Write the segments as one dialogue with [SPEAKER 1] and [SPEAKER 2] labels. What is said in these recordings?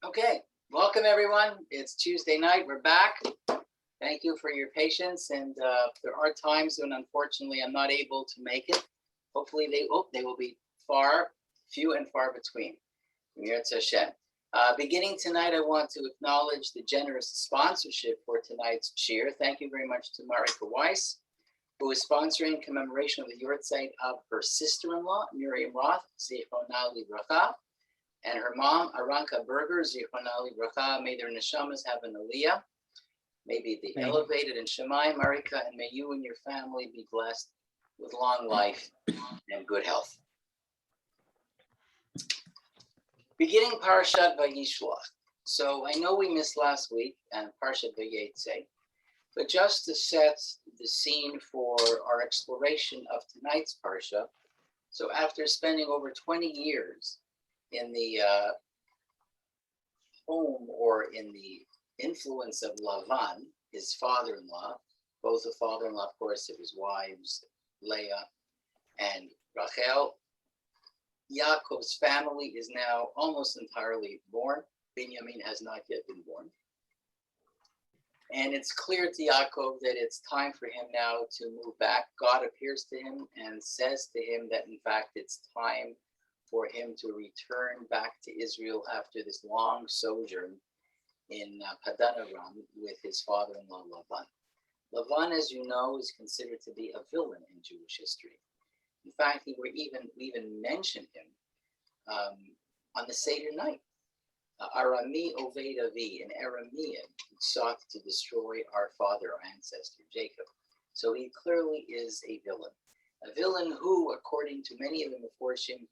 [SPEAKER 1] Okay, welcome everyone. It's Tuesday night. We're back. Thank you for your patience. And there are times when, unfortunately, I'm not able to make it. Hopefully, they will be few and far between. Mirz Hashem. Beginning tonight, I want to acknowledge the generous sponsorship for tonight's Shiur. Thank you very much to Marika Weiss, who is sponsoring commemoration of the Yortzeit of her sister-in-law, Miriam Roth, Zichronah Livracha, and her mom, Aranka Berger, Zichronah Livracha. May their neshamas have an aliyah. May be the elevated in Shemayim, Marika, and may you and your family be blessed with long life and good health. Beginning Parshat Vayishlach. So I know we missed last week and Parshat Vayetze, but just to set the scene for our exploration of tonight's Parsha, so after spending over 20 years in the home or in the influence of Lavan, his father-in-law, both the father-in-law, of course, of his wives, Leah and Rachel, Yakov's family is now almost entirely born. Binyamin has not yet been born. And it's clear to Yakov that it's time for him now to move back. God appears to him and says to him that, in fact, it's time for him to return back to Israel after this long sojourn in Padan Aram with his father-in-law Lavan. Lavan, as you know, is considered to be a villain in Jewish history. In fact, we even mentioned him on the Seder night. Arami Oved Avi, an Aramean, sought to destroy our father, our ancestor, Jacob. So he clearly is a villain who, according to many of the Meforshim,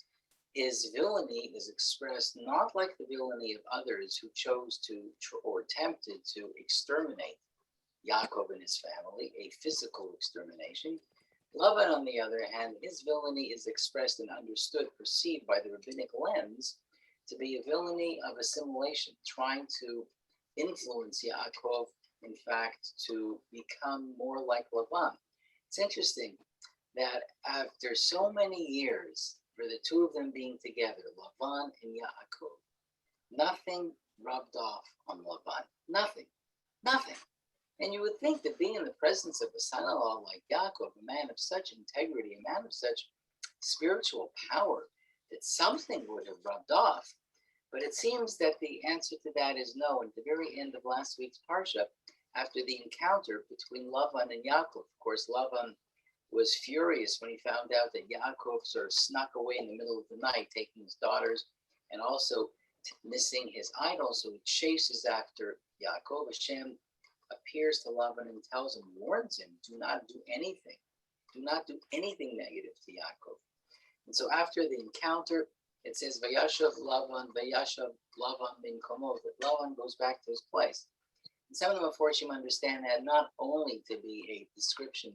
[SPEAKER 1] his villainy is expressed not like the villainy of others who chose to or attempted to exterminate Yakov and his family, a physical extermination. Lavan, on the other hand, his villainy is expressed and understood, perceived by the rabbinic lens to be a villainy of assimilation, trying to influence Yakov, in fact, to become more like Lavan. It's interesting that after so many years, for the two of them being together, Lavan and Yaakov, nothing rubbed off on Lavan. Nothing. And you would think that being in the presence of a son-in-law like Yaakov, a man of such integrity, a man of such spiritual power, that something would have rubbed off. But it seems that the answer to that is no. At the very end of last week's Parsha, after the encounter between Lavan and Yaakov, of course, Lavan was furious when he found out that Yaakov sort of snuck away in the middle of the night, taking his daughters and also missing his idol. So he chases after Yaakov. Hashem appears to Lavan and tells him, warns him, do not do anything. Do not do anything negative to Yaakov. And so after the encounter, it says, Vayashav Lavan bin Komov, that Lavan goes back to his place. And some of the Meforshim understand that not only to be a description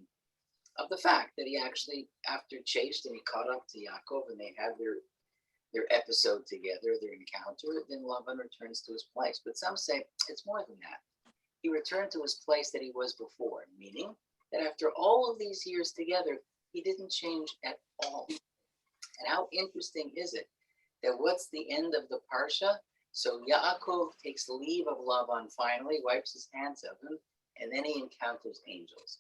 [SPEAKER 1] of the fact that he actually, after chased and he caught up to Yaakov and they had their episode together, their encounter, then Lavan returns to his place. But some say it's more than that. He returned to his place that he was before, meaning that after all of these years together, he didn't change at all. And how interesting is it that what's the end of the Parsha? So Yaakov takes leave of Lavan finally, wipes his hands of him, and then he encounters angels.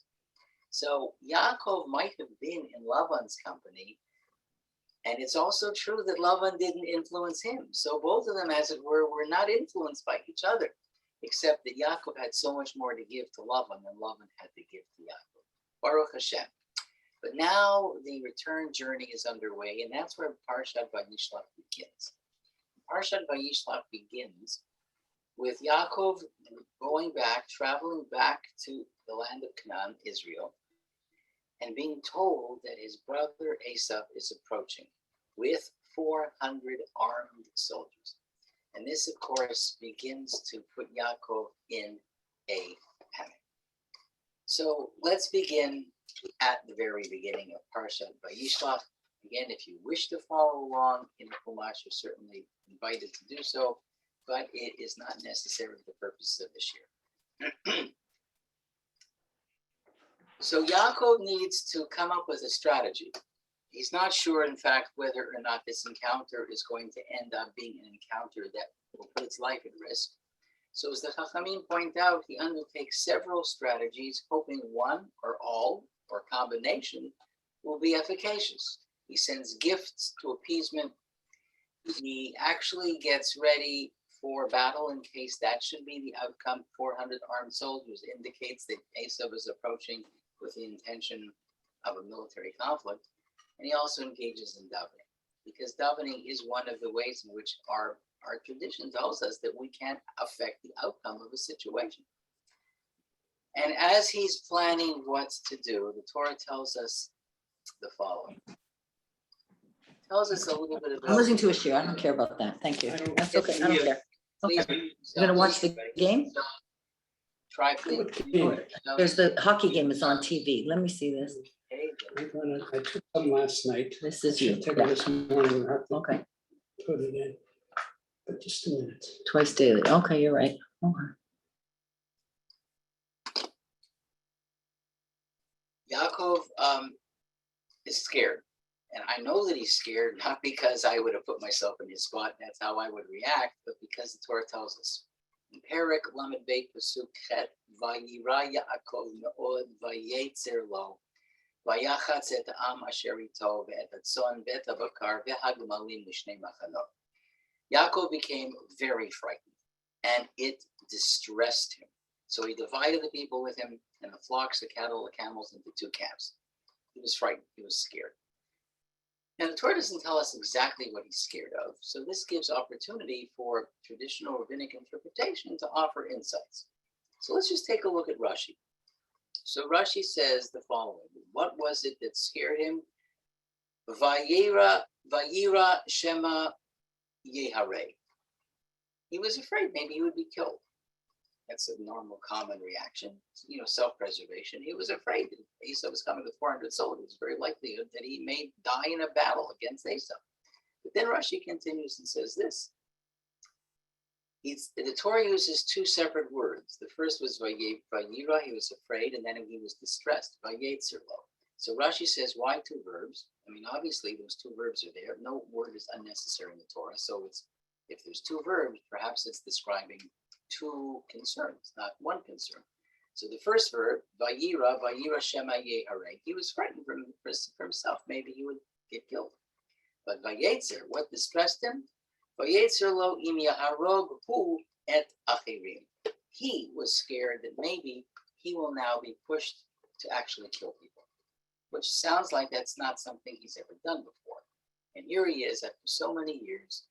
[SPEAKER 1] So Yaakov might have been in Lavan's company, and it's also true that Lavan didn't influence him. So both of them, as it were not influenced by each other, except that Yaakov had so much more to give to Lavan than Lavan had to give to Yaakov. Baruch Hashem. But now the return journey is underway, and that's where Parshat Vayishlach begins. Parshat Vayishlach begins with Yaakov traveling back to the land of Canaan, Israel, and being told that his brother Esav is approaching with 400 armed soldiers. And this, of course, begins to put Yaakov in a panic. So let's begin at the very beginning of Parshat Vayishlach. Again, if you wish to follow along in the Chumash, you're certainly invited to do so, but it is not necessary for the purposes of this year. So Yaakov needs to come up with a strategy. He's not sure, in fact, whether or not this encounter is going to end up being an encounter that will put its life at risk. So as the Chachamim point out, he undertakes several strategies, hoping one or all or combination will be efficacious. He sends gifts to appeasement. He actually gets ready for battle in case that should be the outcome. 400 armed soldiers indicates that Esav is approaching with the intention of a military conflict. And he also engages in davening, because davening is one of the ways in which our tradition tells us that we can't affect the outcome of a situation. And as he's planning what to do, the Torah tells us the following. It tells us a little bit about...
[SPEAKER 2] I'm listening to a shiur. I don't care about that. Thank you. That's okay. I don't care. Okay. You're going to watch the game?
[SPEAKER 1] Try please.
[SPEAKER 2] There's the hockey game is on TV. Let me see this.
[SPEAKER 3] I took some last night.
[SPEAKER 2] This is you.
[SPEAKER 3] Take it this morning. I have to
[SPEAKER 2] Okay.
[SPEAKER 3] put it in. But just a minute.
[SPEAKER 2] Twice daily. Okay, you're right. Okay.
[SPEAKER 1] Yakov is scared. And I know that he's scared, not because I would have put myself in his spot, that's how I would react, but because the Torah tells us. In Perek Lamed Beit Pasuk Chet, Vayira Yaakov Me'od Vayetzer Lo, Vayachatz et Am Asher Ito ve'et Hatzon ve'et Habakar ve'hagmalim l'shnei machanot. Yaakov became very frightened, and it distressed him. So he divided the people with him, and the flocks, the cattle, the camels, into two camps. He was frightened. He was scared. Now, the Torah doesn't tell us exactly what he's scared of, so this gives opportunity for traditional rabbinic interpretation to offer insights. So let's just take a look at Rashi. So Rashi says the following. What was it that scared him? Vayira Shema Yeharei. He was afraid maybe he would be killed. That's a normal, common reaction, self-preservation. He was afraid that Esav was coming with 400 soldiers. It's very likely that he may die in a battle against Esav. But then Rashi continues and says this. The Torah uses two separate words. The first was Vayira, he was afraid, and then he was distressed, Vayetzer Lo. So Rashi says, why two verbs? I mean, obviously, those two verbs are there. No word is unnecessary in the Torah. So if there's two verbs, perhaps it's describing two concerns, not one concern. So the first verb, Vayira Shema Yeharei, he was frightened for himself. Maybe he would get killed. But Vayetzer, what distressed him? Vayetzer Lo im yaharog hu et achirim. He was scared that maybe he will now be pushed to actually kill people, which sounds like that's not something he's ever done before. And here he is after so many years,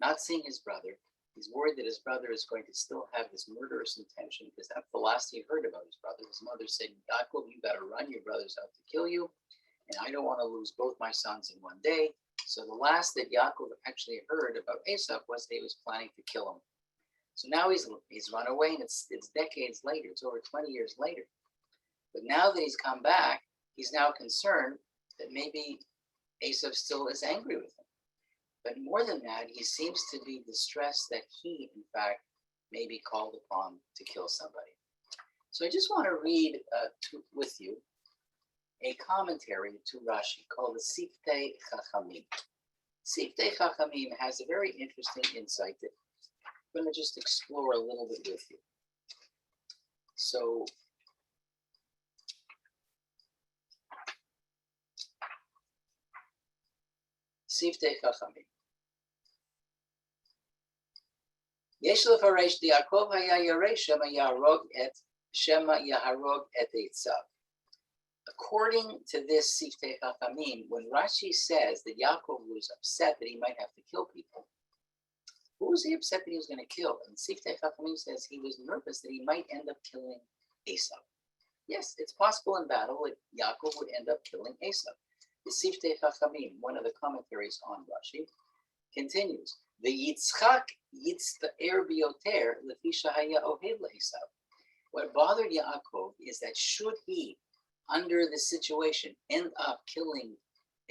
[SPEAKER 1] not seeing his brother. He's worried that his brother is going to still have this murderous intention, because that's the last he heard about his brother. His mother said, Yakov, you got to run. Your brother's out to kill you. And I don't want to lose both my sons in one day. So the last that Yakov actually heard about Esav was that he was planning to kill him. So now he's run away, and it's decades later. It's over 20 years later. But now that he's come back, he's now concerned that maybe Esav still is angry with him. But more than that, he seems to be distressed that he, in fact, may be called upon to kill somebody. So I just want to read with you a commentary to Rashi called the Siftei Chachamim. Siftei Chachamim has a very interesting insight that I'm going to just explore a little bit with you. So Siftei Chachamim. Yesh lefaresh Yaakov haya yarei shema yaharog et Eitzav. According to this Siftei Chachamim, when Rashi says that Yaakov was upset that he might have to kill people, who was he upset that he was going to kill? And Siftei Chachamim says he was nervous that he might end up killing Esav. Yes, it's possible in battle that Yaakov would end up killing Esav. The Siftei Chachamim, one of the commentaries on Rashi, continues, V'yitzchak yitzta'er b'yoter lefi shehaya ohev le'Esav. What bothered Yaakov is that should he, under the situation, end up killing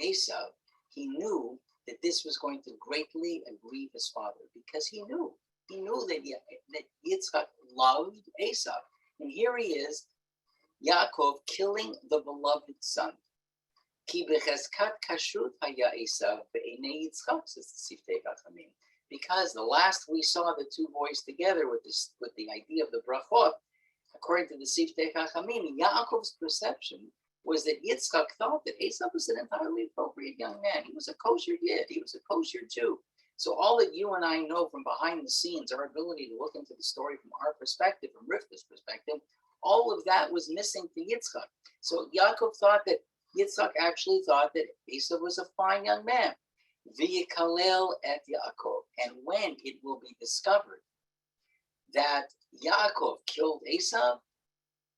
[SPEAKER 1] Esav, he knew that this was going to greatly aggrieve his father, because he knew that Yitzchak loved Esav. And here he is, Yaakov, killing the beloved son. Ki becheskat kashrut haya Esav be'enei Yitzchak, says the Siftei Chachamim. Because the last we saw the two boys together with the idea of the brachot, according to the Siftei Chachamim, Yaakov's perception was that Yitzchak thought that Esav was an entirely appropriate young man. He was a kosher Yid. He was a kosher Jew. So all that you and I know from behind the scenes, our ability to look into the story from our perspective, from Rivka's perspective, all of that was missing to Yitzchak. So Yakov thought that Yitzchak actually thought that Esav was a fine young man. V'yikalel et Yaakov. And when it will be discovered that Yaakov killed Esav,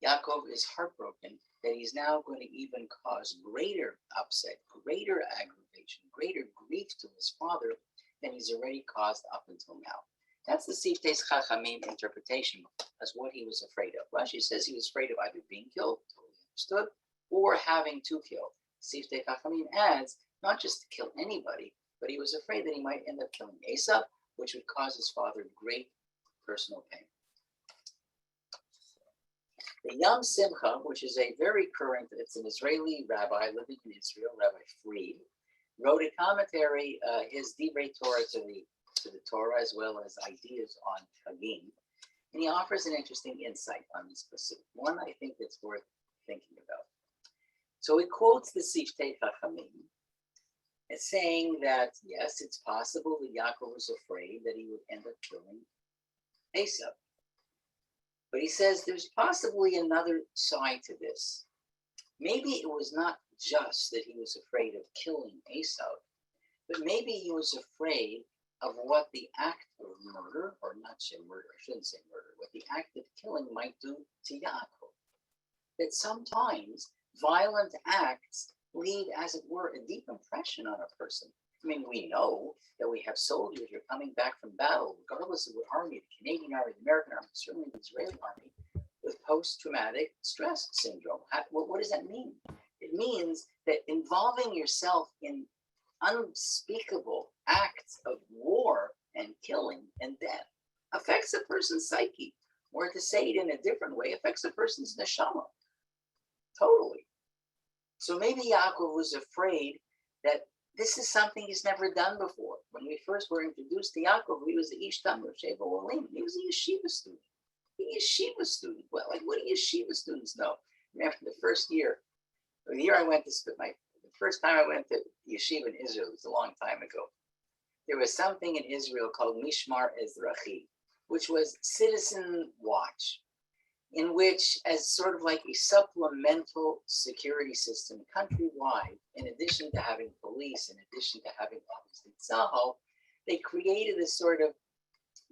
[SPEAKER 1] Yaakov is heartbroken that he's now going to even cause greater upset, greater aggravation, greater grief to his father than he's already caused up until now. That's the Siftei Chachamim interpretation. That's what he was afraid of. Rashi says he was afraid of either being killed, totally understood, or having to kill. Siftei Chachamim adds, not just to kill anybody, but he was afraid that he might end up killing Esav, which would cause his father great personal pain. The Yom Simcha, which is a very current, it's an Israeli rabbi living in Israel, Rabbi Fried, wrote a commentary, his Divrei Torah to the Torah, as well as ideas on Chagim, and he offers an interesting insight on this specific one. I think that's worth thinking about. So he quotes the Siftei Chachamim as saying that yes, it's possible that Yaakov was afraid that he would end up killing Esav. But he says there's possibly another side to this. Maybe it was not just that he was afraid of killing Esav, but maybe he was afraid of what the act of murder, or not say murder, I shouldn't say murder, what the act of killing might do to Yaakov. That sometimes violent acts leave, as it were, a deep impression on a person. I mean, we know that we have soldiers who are coming back from battle, regardless of what army, the Canadian Army, the American Army, certainly the Israeli Army, with post-traumatic stress syndrome. What does that mean? It means that involving yourself in unspeakable acts of war and killing and death affects a person's psyche, or to say it in a different way, affects a person's neshama. Totally. So maybe Yaakov was afraid that this is something he's never done before. When we first were introduced to Yaakov, he was the Ish Tamar Sheva Olim. He was a yeshiva student. Well, like, what do yeshiva students know? Remember the first year, the first time I went to yeshiva in Israel, it was a long time ago. There was something in Israel called Mishmar Ezrachi, which was citizen watch, in which, as sort of like a supplemental security system countrywide, in addition to having police, in addition to having obviously Tzahal, they created a sort of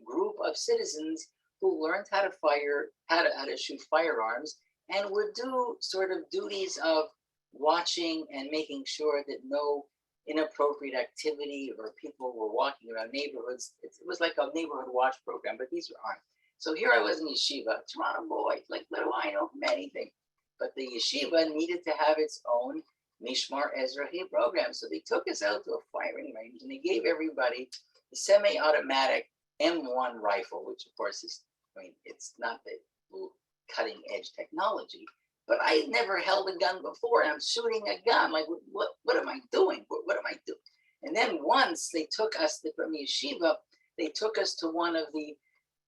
[SPEAKER 1] group of citizens who learned how to fire, how to shoot firearms, and would do sort of duties of watching and making sure that no inappropriate activity or people were walking around neighborhoods. It was like a neighborhood watch program, but these aren't. So here I was in yeshiva, Toronto boy, like, what do I know from anything? But the yeshiva needed to have its own Mishmar Ezrahi program. So they took us out to a firing range and they gave everybody a semi-automatic M1 rifle, which of course is, I mean, it's not the cutting edge technology, but I had never held a gun before and I'm shooting a gun. Like, what am I doing? What am I doing? And then once they took us from yeshiva, they took us to one of the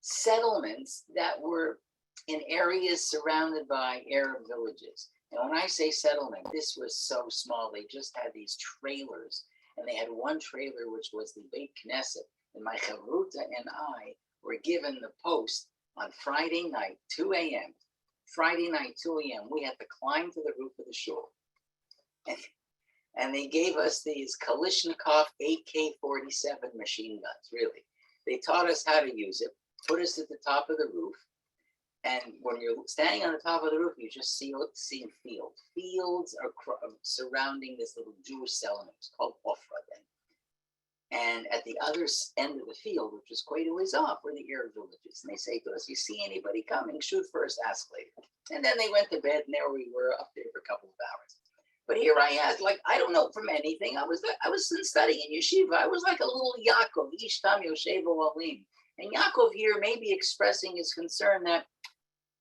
[SPEAKER 1] settlements that were in areas surrounded by Arab villages. And when I say settlement, this was so small. They just had these trailers, and they had one trailer, which was the Beit Knesset. And my chavruta and I were given the post on Friday night, 2 a.m. Friday night, 2 a.m. We had to climb to the roof of the shul. And they gave us these Kalashnikov AK-47 machine guns, really. They taught us how to use it, put us at the top of the roof. And when you're standing on the top of the roof, you just see fields. Fields are surrounding this little Jewish settlement. It's called Ofra then. And at the other end of the field, which is quite a ways off, were the Arab villages. And they say to us, you see anybody coming, shoot first, ask later. And then they went to bed, and there we were up there for a couple of hours. But here I am, like, I don't know from anything. I was studying in yeshiva. I was like a little Yakov, Ishtam Yoshev Olim. And Yakov here may be expressing his concern that,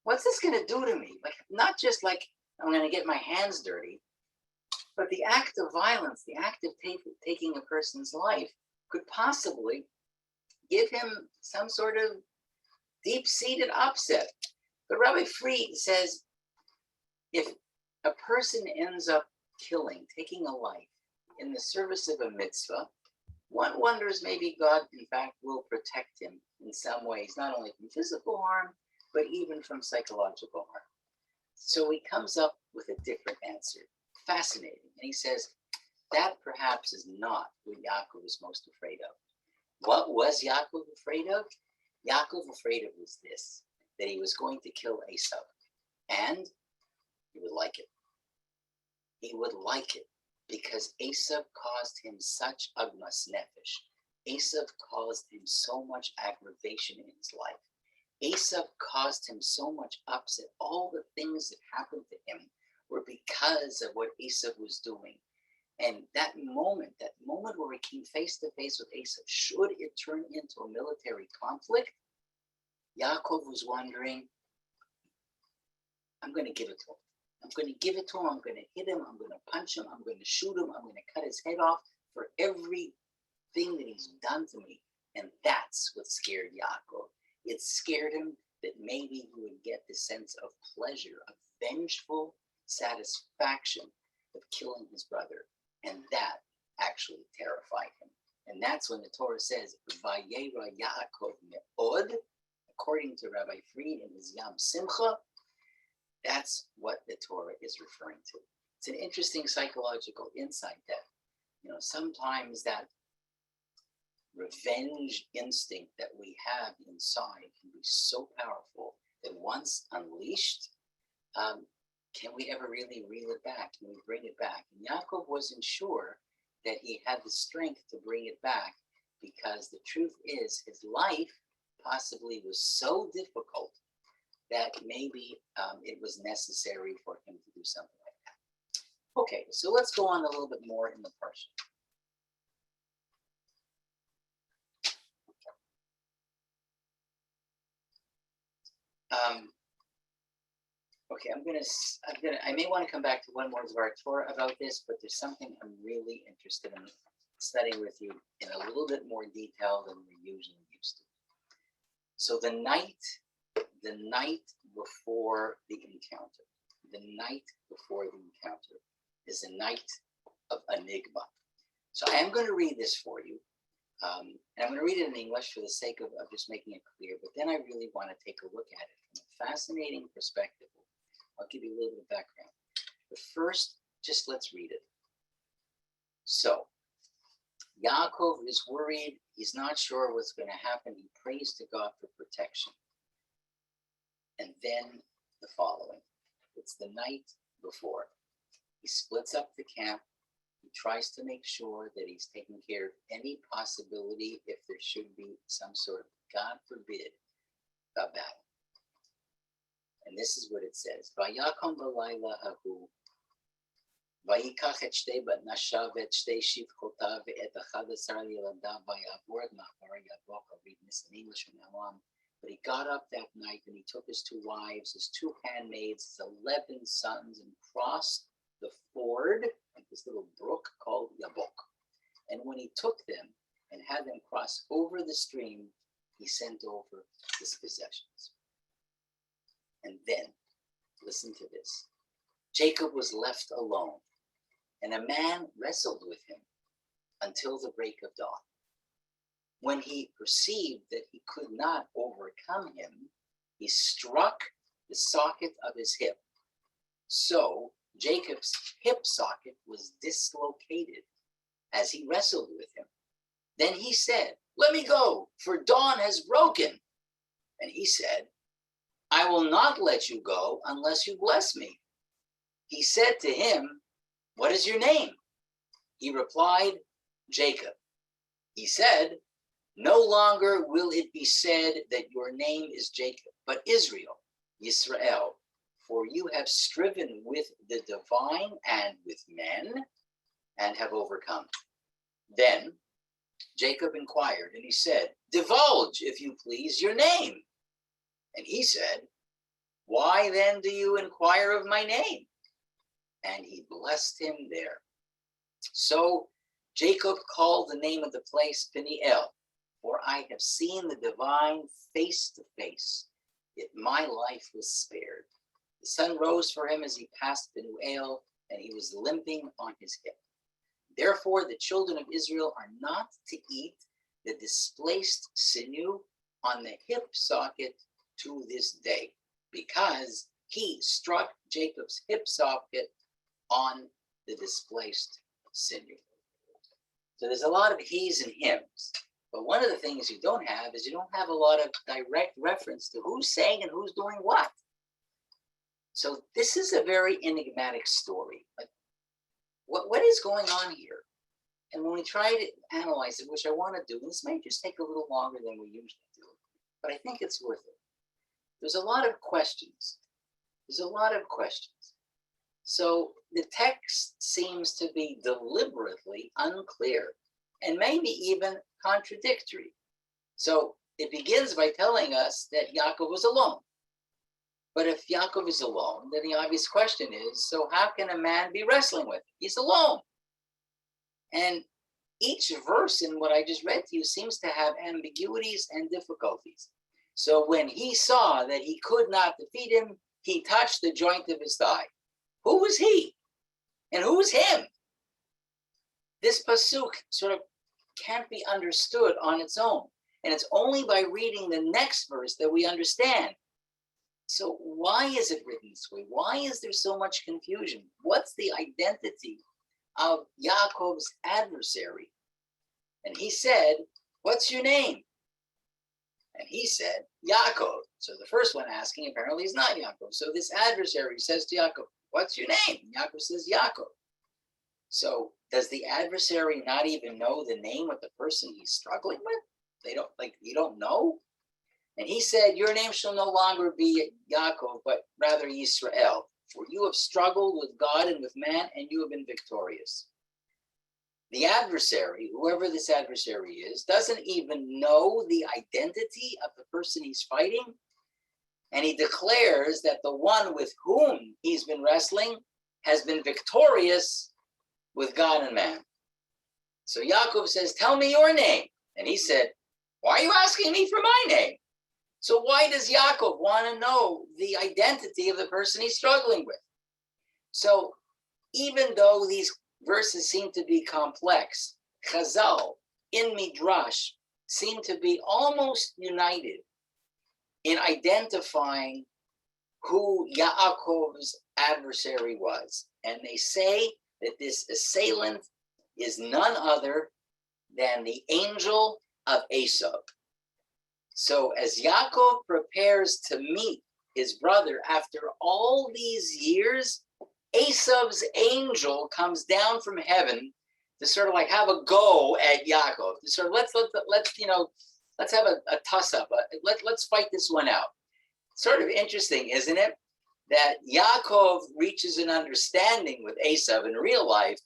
[SPEAKER 1] what's this going to do to me? Like, not just like I'm going to get my hands dirty, But the act of violence, the act of taking a person's life, could possibly give him some sort of deep-seated upset. But Rabbi Fried says, if a person ends up taking a life in the service of a mitzvah, one wonders maybe God, in fact, will protect him in some ways, not only from physical harm, but even from psychological harm. So he comes up with a different answer. Fascinating. And he says, that perhaps is not what Yakov was most afraid of. What was Yakov afraid of? Yakov afraid of was this, that he was going to kill Esav. And he would like it. He would like it because Esav caused him such agmas nefesh. Esav caused him so much aggravation in his life. Esav caused him so much upset. All the things that happened to him were because of what Esav was doing. And that moment where he came face to face with Esav, should it turn into a military conflict, Yaakov was wondering, I'm going to give it to him. I'm going to give it to him. I'm going to hit him. I'm going to punch him. I'm going to shoot him. I'm going to cut his head off for everything that he's done to me. And that's what scared Yaakov. It scared him that maybe he would get the sense of pleasure, of vengeful satisfaction of killing his brother. And that actually terrified him. And that's when the Torah says, Vayera Yaakov me'od, according to Rabbi Fried in his Yam Simcha. That's what the Torah is referring to. It's an interesting psychological insight that, sometimes that revenge instinct that we have inside can be so powerful that once unleashed, can we ever really reel it back? Can we bring it back? And Yaakov wasn't sure that he had the strength to bring it back, because the truth is his life possibly was so difficult that maybe it was necessary for him to do something like that. Okay, so let's go on a little bit more in the Parshat. I may want to come back to one more of our Torah about this, but there's something I'm really interested in studying with you in a little bit more detail than we're usually used to. So the night before the encounter is a night of Enigma. So I am going to read this for you. And I'm going to read it in English for the sake of just making it clear, but then I really want to take a look at it from a fascinating perspective. I'll give you a little bit of background. But first, just let's read it. So, Yaakov is worried. He's not sure what's going to happen. He prays to God for protection. And then the following. It's the night before. He splits up the camp. He tries to make sure that he's taking care of any possibility if there should be some sort of, God forbid, a battle. And this is what it says. Vayakom v'layla hahu, vayikach et shtei bat nashav et shtei shivchotav et achad asar yiladav vayavor et ma'var yavok. I'll read this in English from now on. But he got up that night and he took his 2 wives, his 2 handmaids, his 11 sons, and crossed the ford, like this little brook called Yabok. And when he took them and had them cross over the stream, he sent over his possessions. And then, listen to this. Jacob was left alone, and a man wrestled with him until the break of dawn. When he perceived that he could not overcome him, he struck the socket of his hip. So Jacob's hip socket was dislocated as he wrestled with him. Then he said, "Let me go, for dawn has broken." And he said, "I will not let you go unless you bless me." He said to him, "What is your name?" He replied, "Jacob." He said, "No longer will it be said that your name is Jacob, but Israel, Yisrael, for you have striven with the divine and with men and have overcome." Then Jacob inquired, and he said, "Divulge, if you please, your name." And he said, "Why then do you inquire of my name?" And he blessed him there. So Jacob called the name of the place Peniel, for I have seen the divine face to face, yet my life was spared. The sun rose for him as he passed Peniel, and he was limping on his hip. Therefore, the children of Israel are not to eat the displaced sinew on the hip socket to this day, because he struck Jacob's hip socket on the displaced sinew. So there's a lot of he's and hims, but one of the things you don't have is you don't have a lot of direct reference to who's saying and who's doing what. So this is a very enigmatic story. Like, what is going on here? And when we try to analyze it, which I want to do, this may just take a little longer than we usually do, but I think it's worth it. There's a lot of questions. So the text seems to be deliberately unclear and maybe even contradictory. So it begins by telling us that Yakov was alone. But if Yakov is alone, then the obvious question is, so how can a man be wrestling with him? He's alone. And each verse in what I just read to you seems to have ambiguities and difficulties. So when he saw that he could not defeat him, he touched the joint of his thigh. Who was he? And who was him? This pasuk sort of can't be understood on its own. And it's only by reading the next verse that we understand. So why is it written this way? Why is there so much confusion? What's the identity of Yaakov's adversary? And he said, what's your name? And he said, Yaakov. So the first one asking apparently is not Yaakov. So this adversary says to Yaakov, what's your name? Yaakov says, Yaakov. So does the adversary not even know the name of the person he's struggling with? You don't know? And he said, your name shall no longer be Yaakov, but rather Yisrael. For you have struggled with God and with man, and you have been victorious. The adversary, whoever this adversary is, doesn't even know the identity of the person he's fighting. And he declares that the one with whom he's been wrestling has been victorious with God and man. So Yaakov says, tell me your name. And he said, why are you asking me for my name? So why does Yaakov want to know the identity of the person he's struggling with? So even though these verses seem to be complex, Chazal in Midrash seem to be almost united in identifying who Yaakov's adversary was. And they say that this assailant is none other than the angel of Esau. So as Yaakov prepares to meet his brother after all these years, Esau's angel comes down from heaven to sort of like have a go at Yaakov. To sort of let's have a toss up. Let's fight this one out. Sort of interesting, isn't it? That Yaakov reaches an understanding with Esau in real life,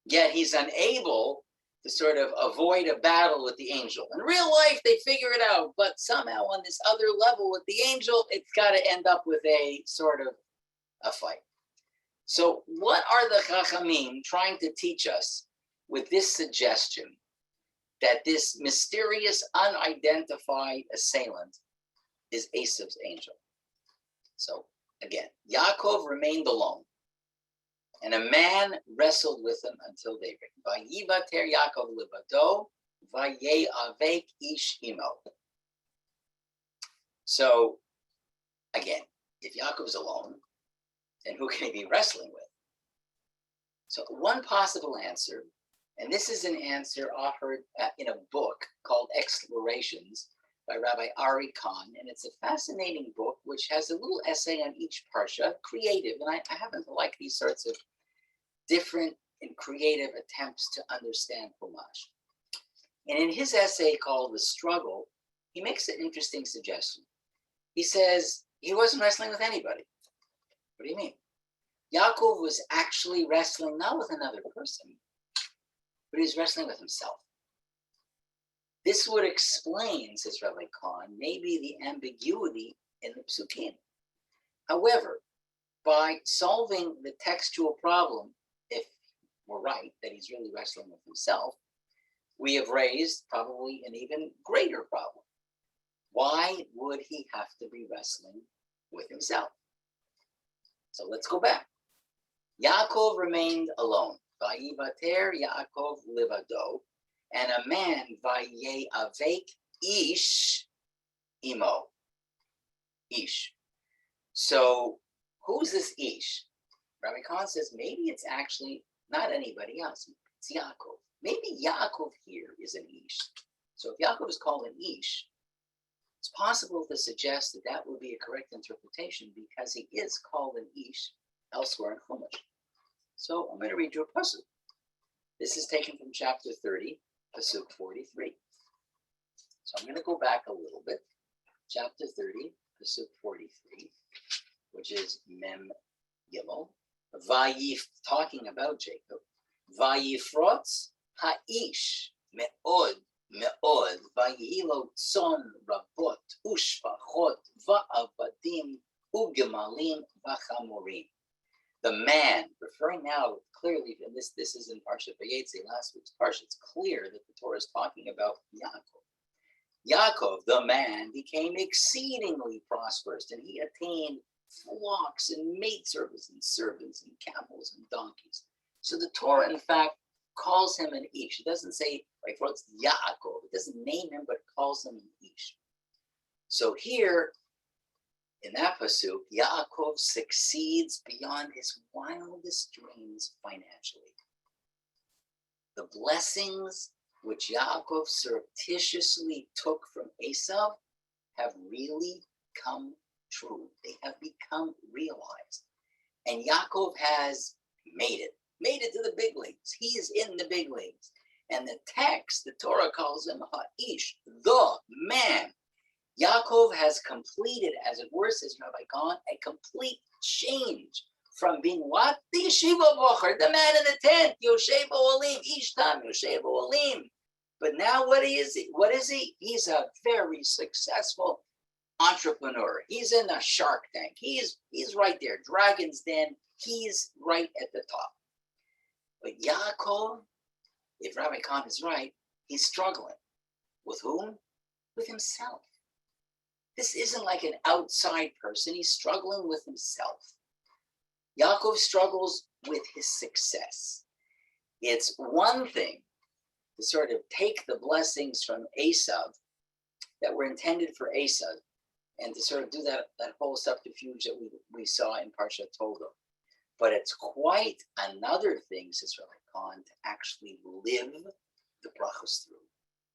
[SPEAKER 1] yet he's unable to sort of avoid a battle with the angel. In real life, they figure it out, but somehow on this other level with the angel, it's got to end up with a sort of a fight. So what are the Chachamim trying to teach us with this suggestion that this mysterious, unidentified assailant is Esau's angel? So again, Yaakov remained alone, and a man wrestled with him until daybreak. Vayivater Yaakov levado, vayeavek ish imo. So again, if Yaakov is alone, then who can he be wrestling with? So one possible answer, and this is an answer offered in a book called Explorations by Rabbi Ari Kahn, and it's a fascinating book which has a little essay on each parsha, creative, and I happen to like these sorts of different and creative attempts to understand Chumash. And in his essay called The Struggle, he makes an interesting suggestion. He says he wasn't wrestling with anybody. What do you mean? Yaakov was actually wrestling not with another person, but he's wrestling with himself. This would explain, says Rabbi Kahn, maybe the ambiguity in the psukim. However, by solving the textual problem, if we're right, that he's really wrestling with himself, we have raised probably an even greater problem. Why would he have to be wrestling with himself? So let's go back. Yaakov remained alone. Vayivater Yaakov livado, and a man vayeavek ish imo. Ish. So who's this ish? Rabbi Khan says maybe it's actually not anybody else. It's Yaakov. Maybe Yaakov here is an ish. So if Yaakov is called an ish, it's possible to suggest that that would be a correct interpretation because he is called an ish elsewhere in Chumash. So I'm going to read you a pasuk. This is taken from chapter 30, pasuk 43. So I'm going to go back a little bit. Chapter 30, pasuk 43, which is Mem Gimel. Vayif, talking about Jacob. Vayifrotz ha'ish me'od me'od vayilo tzon rabot ushpachot va'avadim ugemalim v'chamorim. The man, referring now clearly, and this is in Parshat Vayetze, last week's Parshat, it's clear that the Torah is talking about Yakov. Yaakov, the man, became exceedingly prosperous, and he attained flocks and maidservants and servants and camels and donkeys. So the Torah, in fact, calls him an ish. It doesn't say, like, well, it's Yaakov. It doesn't name him, but it calls him an ish. So here, in that pasuk, Yaakov succeeds beyond his wildest dreams financially. The blessings which Yaakov surreptitiously took from Esau have really come true. They have become realized. And Yaakov has made it to the big leagues. He is in the big leagues. And the text, the Torah calls him Ha'ish, the man. Yaakov has completed, as it were, says Rabbi Khan, a complete change from being what? The yeshiva bocher, the man in the tent, Yoshevo Olim, Ishtam Yoshevo Olim. But now what is he? What is he? He's a very successful entrepreneur. He's in a Shark Tank. He's right there, Dragon's Den. He's right at the top. But Yaakov, if Rabbi Khan is right, he's struggling. With whom? With himself. This isn't like an outside person. He's struggling with himself. Yaakov struggles with his success. It's one thing to sort of take the blessings from Esav that were intended for Esav and to sort of do that whole subterfuge that we saw in Parshat Toldo. But it's quite another thing, says Rabbi Khan, to actually live the brachos through,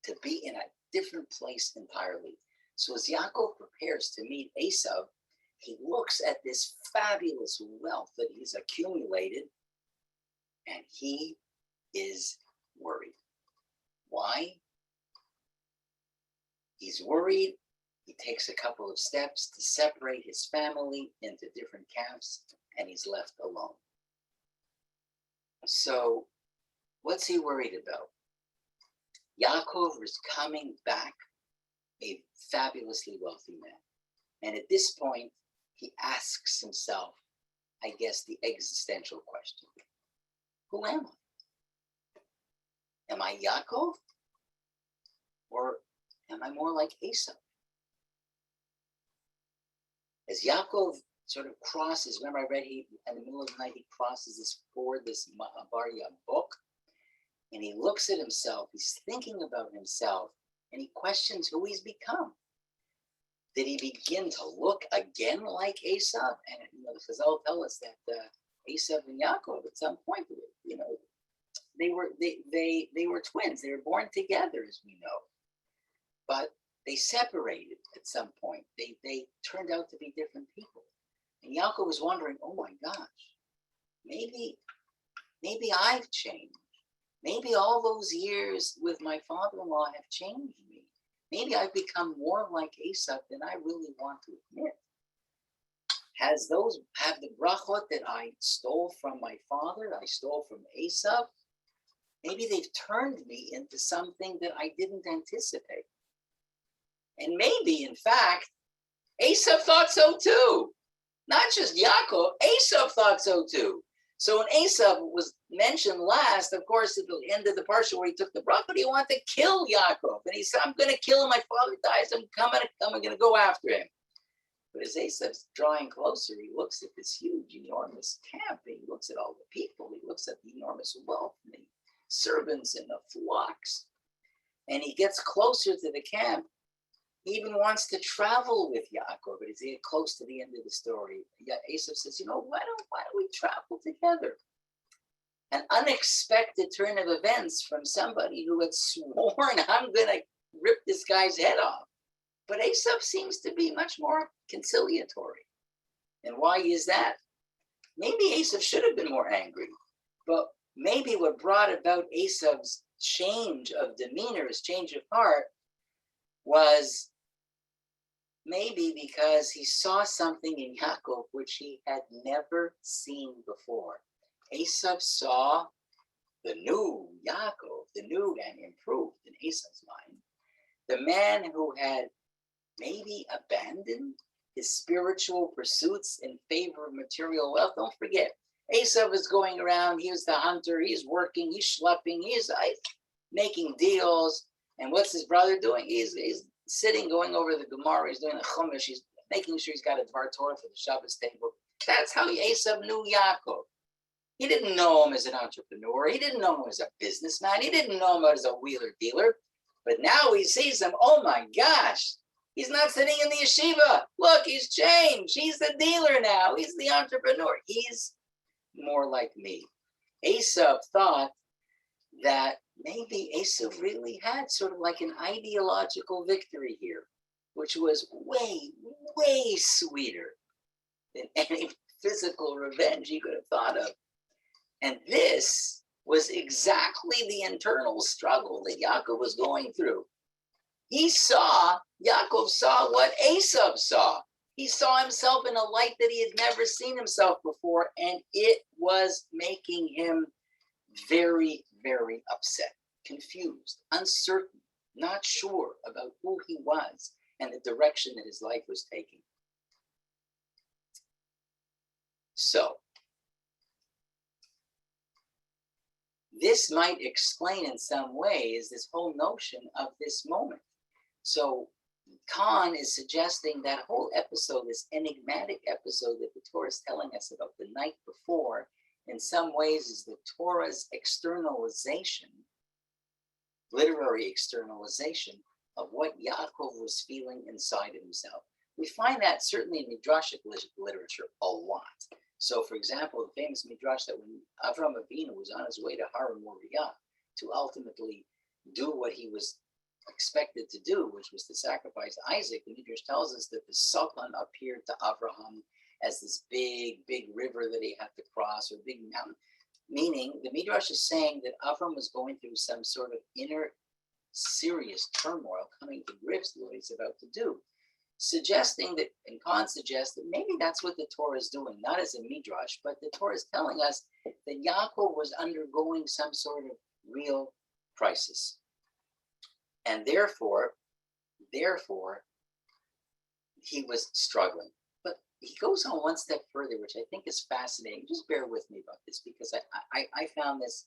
[SPEAKER 1] to be in a different place entirely. So as Yaakov prepares to meet Esav, he looks at this fabulous wealth that he's accumulated, and he is worried. Why? He's worried. He takes a couple of steps to separate his family into different camps, and he's left alone. So what's he worried about? Yaakov is coming back a fabulously wealthy man. And at this point, he asks himself, I guess, the existential question. Who am I? Am I Yaakov? Or am I more like Esau? As Yaakov sort of crosses, remember I read in the middle of the night, he crosses this ford, this Ma'abar Yabok, and he looks at himself, he's thinking about himself, and he questions who he's become. Did he begin to look again like Esau? And the Chazal tell us that Esau and Yaakov at some point, they were twins. They were born together, as we know, but they separated at some point. They turned out to be different people. And Yaakov was wondering, oh my gosh, maybe I've changed. Maybe all those years with my father-in-law have changed me. Maybe I've become more like Esau than I really want to admit. Have the brachot that I stole from my father, I stole from Esau, maybe they've turned me into something that I didn't anticipate. And maybe, in fact, Esau thought so too. Not just Yaakov, Esau thought so too. So when Esau was mentioned last, of course, at the end of the Parshat where he took the bracha, he wanted to kill Yakov. And he said, I'm going to kill him. My father dies. I'm going to go after him. But as Esav's drawing closer, he looks at this huge, enormous camp. He looks at all the people. He looks at the enormous wealth and the servants and the flocks. And he gets closer to the camp. He even wants to travel with Yaakov, but as he gets close to the end of the story, Esav says, why don't we travel together? An unexpected turn of events from somebody who had sworn, I'm going to rip this guy's head off. But Esav seems to be much more conciliatory. And why is that? Maybe Esav should have been more angry, but maybe what brought about Esav's change of demeanor, his change of heart, was maybe because he saw something in Yakov which he had never seen before. Esav saw the new Yakov, the new and improved in Esav's mind, the man who had maybe abandoned his spiritual pursuits in favor of material wealth. Don't forget, Esav is going around, he's the hunter, he's working, he's schlepping, he's making deals. And what's his brother doing? He's sitting, going over the Gemara, he's doing the Chumash, he's making sure he's got a Dvar Torah for the Shabbos table. That's how Esav knew Yaakov. He didn't know him as an entrepreneur. He didn't know him as a businessman. He didn't know him as a wheeler dealer. But now he sees him, oh my gosh, he's not sitting in the yeshiva. Look, he's changed. He's the dealer now. He's the entrepreneur. He's more like me. Esav thought that maybe Esav really had sort of like an ideological victory here, which was way, way sweeter than any physical revenge he could have thought of. And this was exactly the internal struggle that Yaakov was going through. Yaakov saw what Esav saw. He saw himself in a light that he had never seen himself before, and it was making him very, very upset, confused, uncertain, not sure about who he was and the direction that his life was taking. So, this might explain in some ways this whole notion of this moment. So Khan is suggesting that whole episode, this enigmatic episode that the Torah is telling us about the night before, in some ways is the Torah's externalization, literary externalization of what Yaakov was feeling inside himself. We find that certainly in Midrashic literature a lot. So, for example, the famous Midrash that when Avraham Avinu was on his way to Har Moriah to ultimately do what he was expected to do, which was to sacrifice Isaac, the Midrash tells us that the Satan appeared to Avraham as this big, big river that he had to cross, or big mountain, meaning the Midrash is saying that Avraham was going through some sort of inner serious turmoil, coming to grips with what he's about to do. Suggesting that, and Khan suggests that maybe that's what the Torah is doing, not as a midrash, but the Torah is telling us that Yaakov was undergoing some sort of real crisis. And therefore, he was struggling. But he goes on one step further, which I think is fascinating. Just bear with me about this, because I found this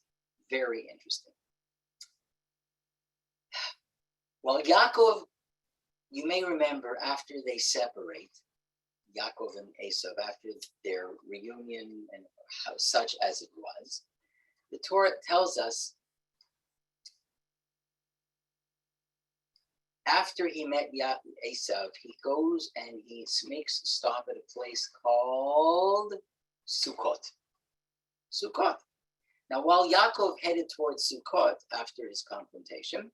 [SPEAKER 1] very interesting. Well, Yaakov, you may remember, after they separate, Yaakov and Esav, after their reunion and such as it was, the Torah tells us after he met Esav, he goes and he makes a stop at a place called Sukkot. Sukkot. Now, while Yaakov headed towards Sukkot after his confrontation,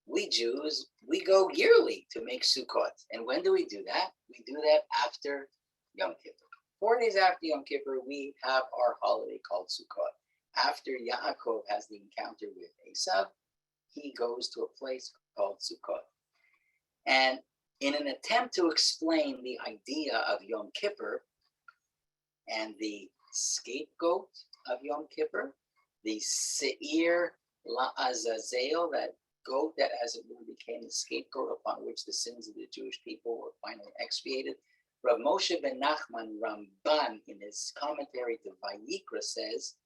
[SPEAKER 1] we Jews, we go yearly to make Sukkot. And when do we do that? We do that after Yom Kippur. 4 days after Yom Kippur, we have our holiday called Sukkot. After Yaakov has the encounter with Esav, he goes to a place called Sukkot. And in an attempt to explain the idea of Yom Kippur and the scapegoat of Yom Kippur, the Seir La'azazel, that goat that, as it were, became the scapegoat upon which the sins of the Jewish people were finally expiated. Rav Moshe ben Nachman Ramban, in his commentary to Vayikra, says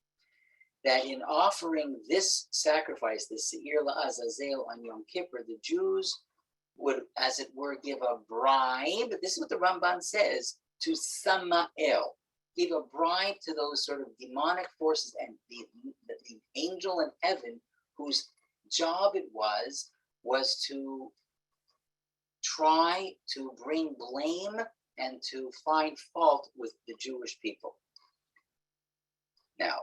[SPEAKER 1] that in offering this sacrifice, the Seir La'azazel on Yom Kippur, the Jews would, as it were, give a bribe. This is what the Ramban says, to Samael. Give a bribe to those sort of demonic forces and the angel in heaven whose job it was to try to bring blame and to find fault with the Jewish people. Now,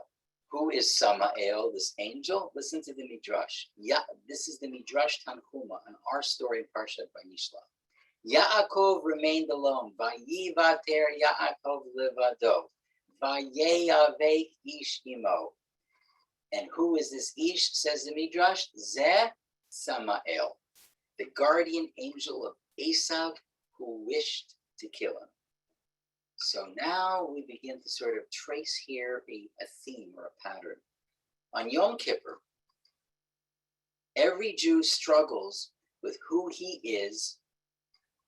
[SPEAKER 1] who is Samael, this angel? Listen to the Midrash. This is the Midrash Tanhuma on our story in Parshat Vayishlach. Yaakov remained alone. Vayivater Yaakov levado. Vayeyavek ish imo. And who is this ish, says the Midrash? Zeh Samael, the guardian angel of Esav who wished to kill him. So now we begin to sort of trace here a theme or a pattern. On Yom Kippur, every Jew struggles with who he is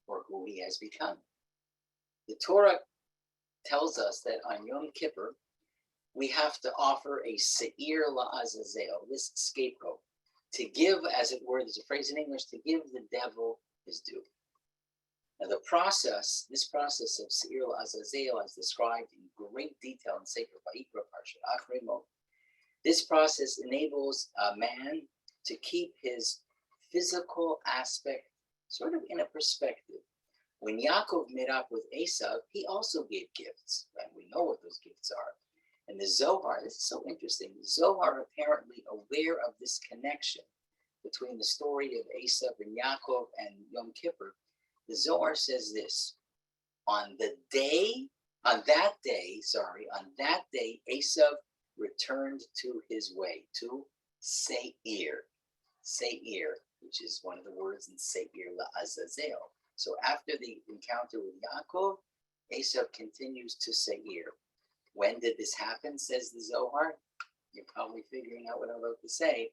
[SPEAKER 1] or who he has become. The Torah tells us that on Yom Kippur, we have to offer a Seir La'azazel, this scapegoat, to give, as it were, there's a phrase in English, to give the devil his due. Now this process of Seir La'azazel, as described in great detail in Sefer Vayikra, Parshat Achrimo, this process enables a man to keep his physical aspect sort of in a perspective. When Yakov met up with Esav, he also gave gifts, and we know what those gifts are. And the Zohar, this is so interesting, the Zohar apparently aware of this connection between the story of Esav and Yakov and Yom Kippur. The Zohar says this: on that day, Esav returned to his way, to Seir, which is one of the words in Seir La'azazel. So after the encounter with Yaakov, Esav continues to Seir. When did this happen, says the Zohar? You're probably figuring out what I'm about to say.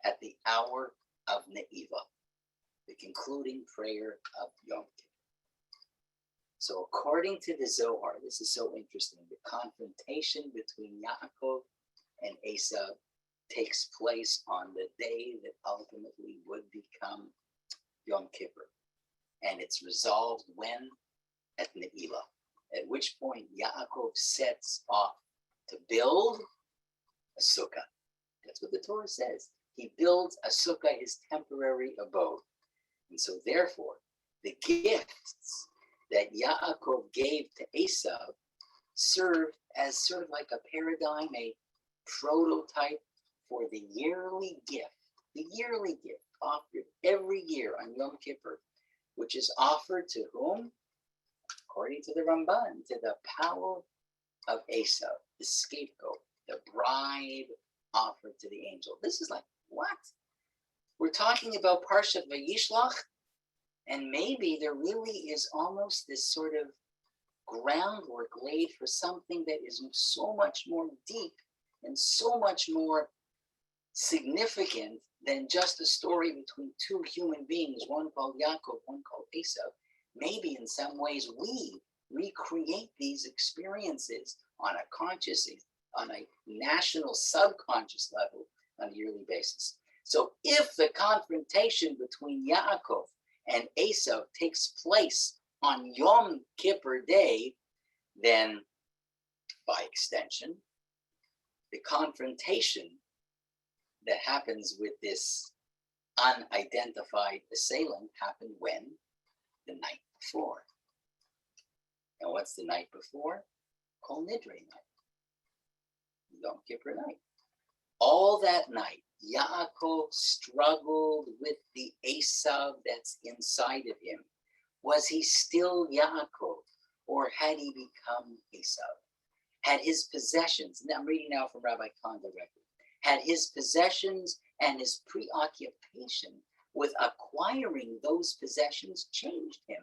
[SPEAKER 1] At the hour of Ne'iva, the concluding prayer of Yom Kippur. So according to the Zohar, this is so interesting, the confrontation between Yaakov and Esav takes place on the day that ultimately would become Yom Kippur. And it's resolved when? At Ne'ilah. At which point Yaakov sets off to build a sukkah. That's what the Torah says. He builds a sukkah, his temporary abode. And so therefore, the gifts that Yaakov gave to Esav served as sort of like a paradigm, a prototype for the yearly gift offered every year on Yom Kippur, which is offered to whom? According to the Ramban, to the power of Esav, the scapegoat, the bribe offered to the angel. This is like, what? We're talking about Parshat Vayishlach, and maybe there really is almost this sort of groundwork laid for something that is so much more deep and so much more significant than just a story between two human beings, one called Yakov, one called Esav. Maybe in some ways we recreate these experiences on a conscious, on a national subconscious level on a yearly basis. So if the confrontation between Yaakov and Esav takes place on Yom Kippur Day, then by extension, the confrontation that happens with this unidentified assailant happened when? The night before. And what's the night before? Kol Nidre night. Yom Kippur night. All that night, Yaakov struggled with the Esav that's inside of him. Was he still Yaakov, or had he become Esav? Had his possessions, and I'm reading now from Rabbi Kahn directly, had his possessions and his preoccupation with acquiring those possessions changed him?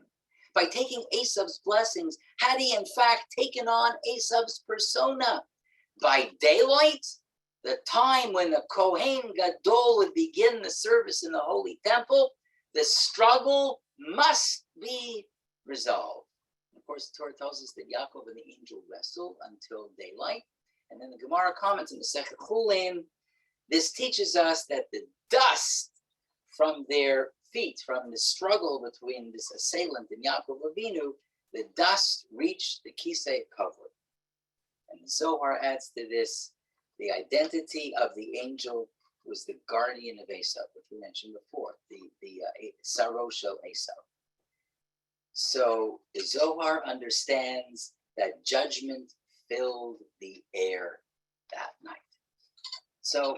[SPEAKER 1] By taking Esav's blessings, had he in fact taken on Esav's persona? By daylight, the time when the Kohen Gadol would begin the service in the Holy Temple, the struggle must be resolved. Of course, the Torah tells us that Yaakov and the angel wrestled until daylight. And then the Gemara comments in the Second Chulin, this teaches us that the dust from their feet, from the struggle between this assailant and Yaakov Avinu, the dust reached the Kisei Kavod. And the Zohar adds to this, the identity of the angel was the guardian of Esau, which we mentioned before, the Saroshel Esau. So the Zohar understands that judgment filled the air that night. So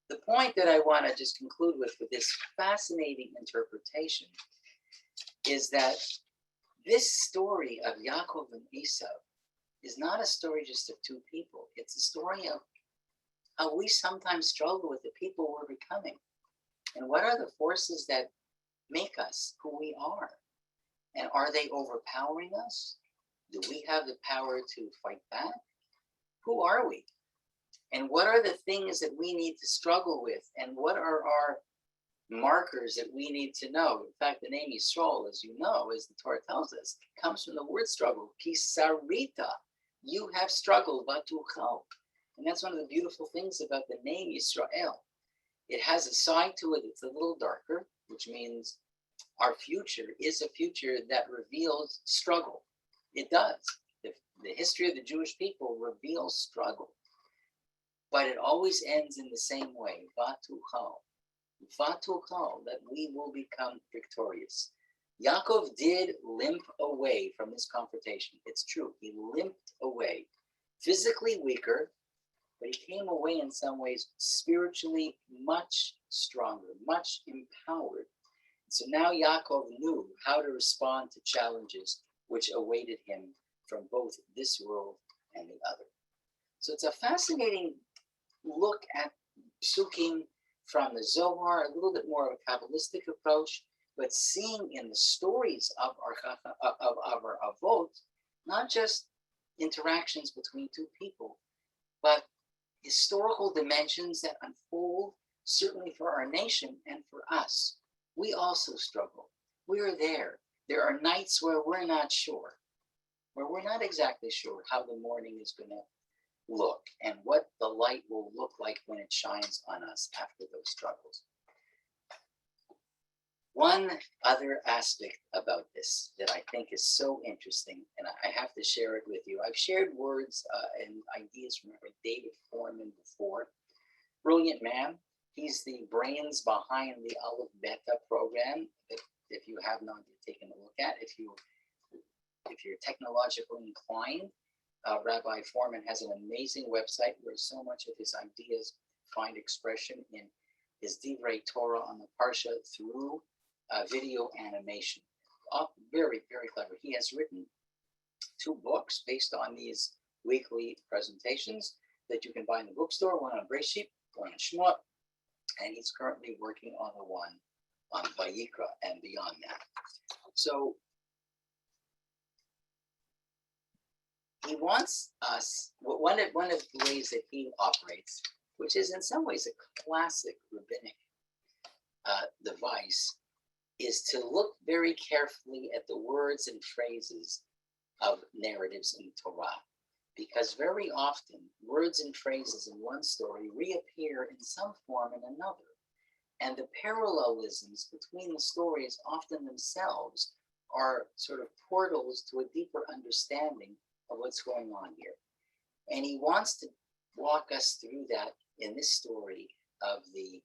[SPEAKER 1] the point that I want to just conclude with this fascinating interpretation is that this story of Yaakov and Esau is not a story just of two people. It's a story of how we sometimes struggle with the people we're becoming. And what are the forces that make us who we are? And are they overpowering us? Do we have the power to fight back? Who are we? And what are the things that we need to struggle with? And what are our markers that we need to know? In fact, the name Yisrael, as you know, as the Torah tells us, comes from the word struggle. Kisarita, you have struggled, vatuchal. And that's one of the beautiful things about the name Yisrael. It has a side to it that's a little darker, which means our future is a future that reveals struggle. It does. The history of the Jewish people reveals struggle. But it always ends in the same way, vatuchal. Vatuchal, that we will become victorious. Yaakov did limp away from this confrontation. It's true. He limped away, physically weaker, but he came away in some ways spiritually much stronger, much empowered. So now Yaakov knew how to respond to challenges which awaited him from both this world and the other. So it's a fascinating look at psukim from the Zohar, a little bit more of a Kabbalistic approach, but seeing in the stories of our avot, not just interactions between two people, but historical dimensions that unfold, certainly for our nation and for us. We also struggle. We're there. There are nights where we're not sure, where we're not exactly sure how the morning is going to look and what the light will look like when it shines on us after those struggles. One other aspect about this that I think is so interesting, and I have to share it with you. I've shared words and ideas from David Foreman before. Brilliant man. He's the brains behind the Aleph Beta program that if you have not taken a look at, if you're technologically inclined, Rabbi Foreman has an amazing website where so much of his ideas find expression in his Divrei Torah on the Parshat through video animation. Very, very clever. He has written 2 books based on these weekly presentations that you can buy in the bookstore, one on Breshit, one on Shemot, and he's currently working on the one on Vayikra and beyond that. So he wants us, one of the ways that he operates, which is in some ways a classic rabbinic device, is to look very carefully at the words and phrases of narratives in Torah. Because very often, words and phrases in one story reappear in some form in another. And the parallelisms between the stories often themselves are sort of portals to a deeper understanding of what's going on here. And he wants to walk us through that in this story of the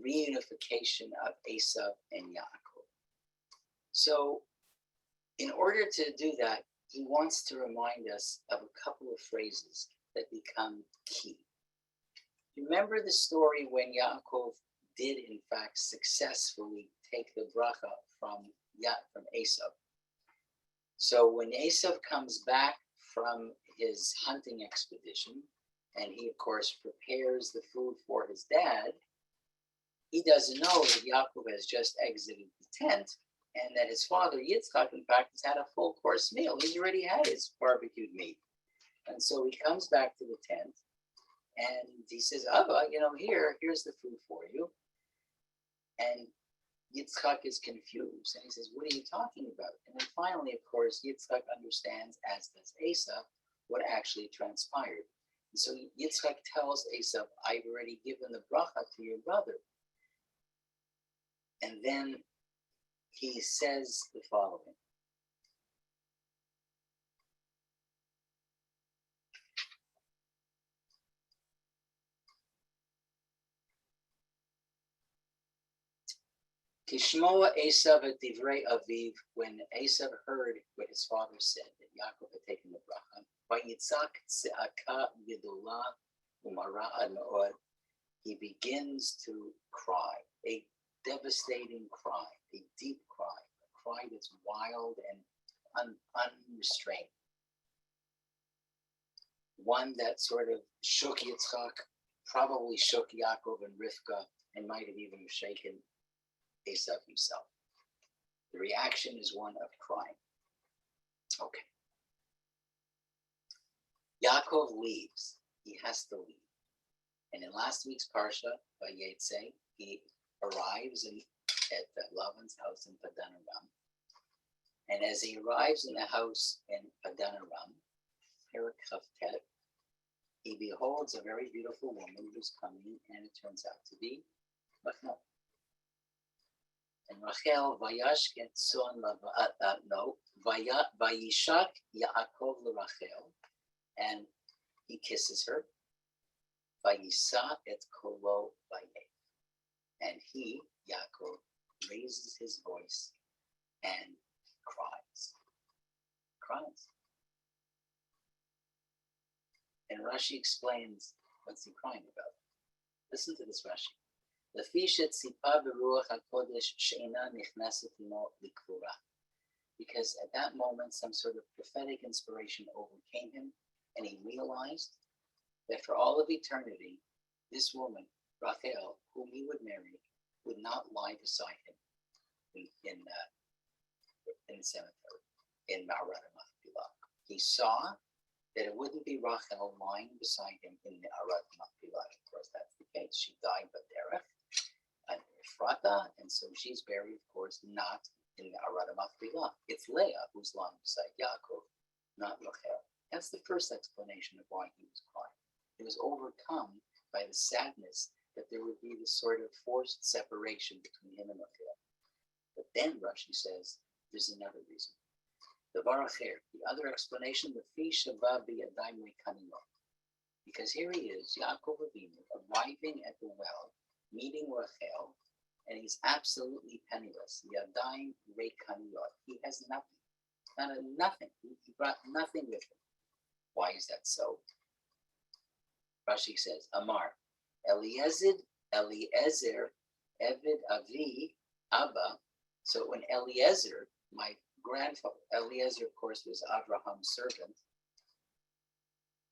[SPEAKER 1] reunification of Esau and Yaakov. So in order to do that, he wants to remind us of a couple of phrases that become key. Remember the story when Yaakov did in fact successfully take the bracha from Esau. So when Esau comes back from his hunting expedition, and he of course prepares the food for his dad, he doesn't know that Yaakov has just exited the tent and that his father Yitzchak in fact has had a full course meal. He's already had his barbecued meat. And so he comes back to the tent and he says, Abba, here's the food for you. And Yitzchak is confused and he says, what are you talking about? And then finally, of course, Yitzchak understands, as does Esau, what actually transpired. And so Yitzchak tells Esav, I've already given the bracha to your brother. And then he says the following. Kishmoa Esav et divrei aviv, when Esav heard what his father said, that Yaakov had taken the bracha, Vayitzak tze'aka gedola u'mara'a me'od, he begins to cry, a devastating cry, a deep cry, a cry that's wild and unrestrained. One that sort of shook Yitzchak, probably shook Yaakov and Rivka, and might have even shaken Esav himself. The reaction is one of crying. Okay. Yaakov leaves. He has to leave. And in last week's Parsha, Vayetze, he arrives at Lavan's house in Padan Aram. And as he arrives in the house in Padan Aram, Perek Chavtet, he beholds a very beautiful woman who's coming, and it turns out to be Rachel. And Rachel, Vayishak Yaakov LeRachel, and he kisses her. Vayisa et kolo vayeh, and he, Yaakov, raises his voice and cries. And Rashi explains what's he crying about. Listen to this Rashi. Because at that moment, some sort of prophetic inspiration overcame him, and he realized that for all of eternity, this woman, Rachel, whom he would marry, would not lie beside him in the cemetery, in Ma'arat Machpelah. He saw that it wouldn't be Rachel lying beside him in the Arat Machpelah. Of course, that's the case. She died Baderech and Ephrata, and so she's buried, of course, not in the Arat Machpelah. It's Leah who's lying beside Yaakov, not Rachel. That's the first explanation of why he was crying. He was overcome by the sadness that there would be this sort of forced separation between him and Rachel. But then Rashi says there's another reason. The Baracher, the other explanation, the Fi Shabbat B'Yadayim Rekaniyot. Because here he is, Yaakov Avinu, arriving at the well, meeting Rachel, and he's absolutely penniless. Yadayim Rekaniyot. He has nothing. Nothing. He brought nothing with him. Why is that so? Rashi says, Amar, Eliezer, Eved Avi, Abba. So when Eliezer, my grandfather, Eliezer, of course, was Abraham's servant.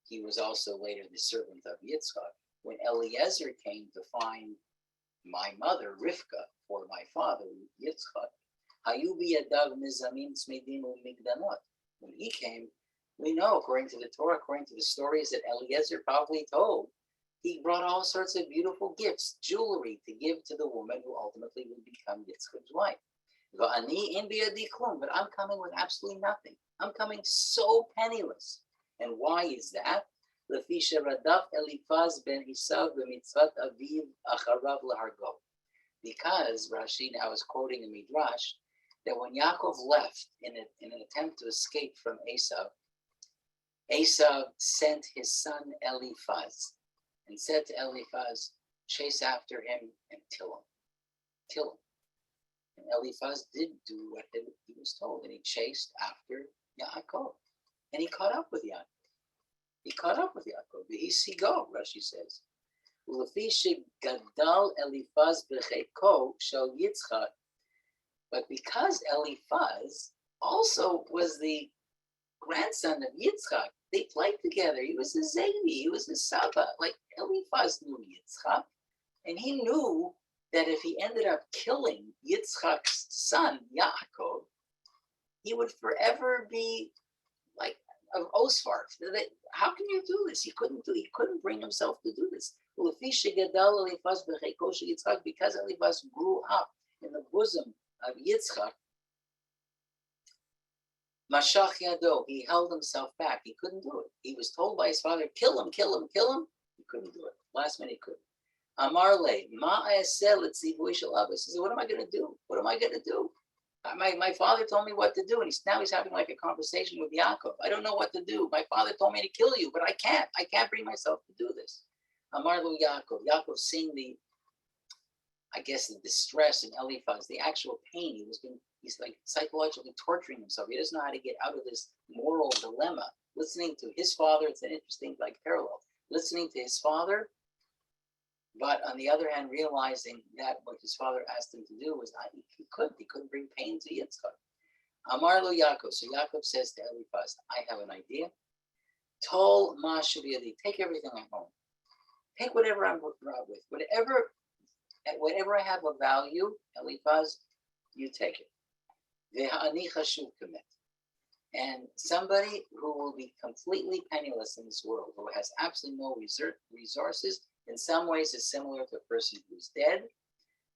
[SPEAKER 1] He was also later the servant of Yitzchak. When Eliezer came to find my mother, Rivka, for my father, Yitzchak, Hayubi Yadav Nizamin Tzmedim Umigdanot. When he came, we know, according to the Torah, according to the stories that Eliezer probably told, he brought all sorts of beautiful gifts, jewelry to give to the woman who ultimately would become Yitzchak's wife. But I'm coming with absolutely nothing. I'm coming so penniless. And why is that? Because Rashi now is quoting a midrash that when Yaakov left in an attempt to escape from Esav sent his son Eliphaz and said to Eliphaz, chase after him and kill him. And Eliphaz did do what he was told, and he chased after Yaakov. And he caught up with Yaakov. V'hisigo, Rashi says. But because Eliphaz also was the grandson of Yitzchak, they played together. He was his Zavi, he was his Saba. Like Eliphaz knew Yitzchak, and he knew that if he ended up killing Yitzchak's son, Yaakov, he would forever be like of Osfar. How can you do this? He couldn't bring himself to do this. Because Eliphaz grew up in the bosom of Yitzchak, Mashach yado, he held himself back. He couldn't do it. He was told by his father, kill him, kill him, kill him. He couldn't do it. Last minute he couldn't. Amar le, ma aseh letzivui shel Abba. He said, what am I going to do? What am I going to do? My father told me what to do, and now he's having like a conversation with Yakov. I don't know what to do. My father told me to kill you, but I can't. I can't bring myself to do this. Amar lo Yakov. Yakov seeing the distress in Eliphaz, the actual pain. He's like psychologically torturing himself. He doesn't know how to get out of this moral dilemma. Listening to his father, it's an interesting parallel. Listening to his father, but on the other hand, realizing that what his father asked him to do was he couldn't bring pain to Yitzchak. Amar lo Yaakov. So Yaakov says to Eliphaz, I have an idea. Tol ma shaviyadi. Take everything I own. Take whatever I'm brought with. Whatever I have of value, Eliphaz, you take it. Ve'ani chashuv kamet. And somebody who will be completely penniless in this world, who has absolutely no resources, in some ways is similar to a person who's dead.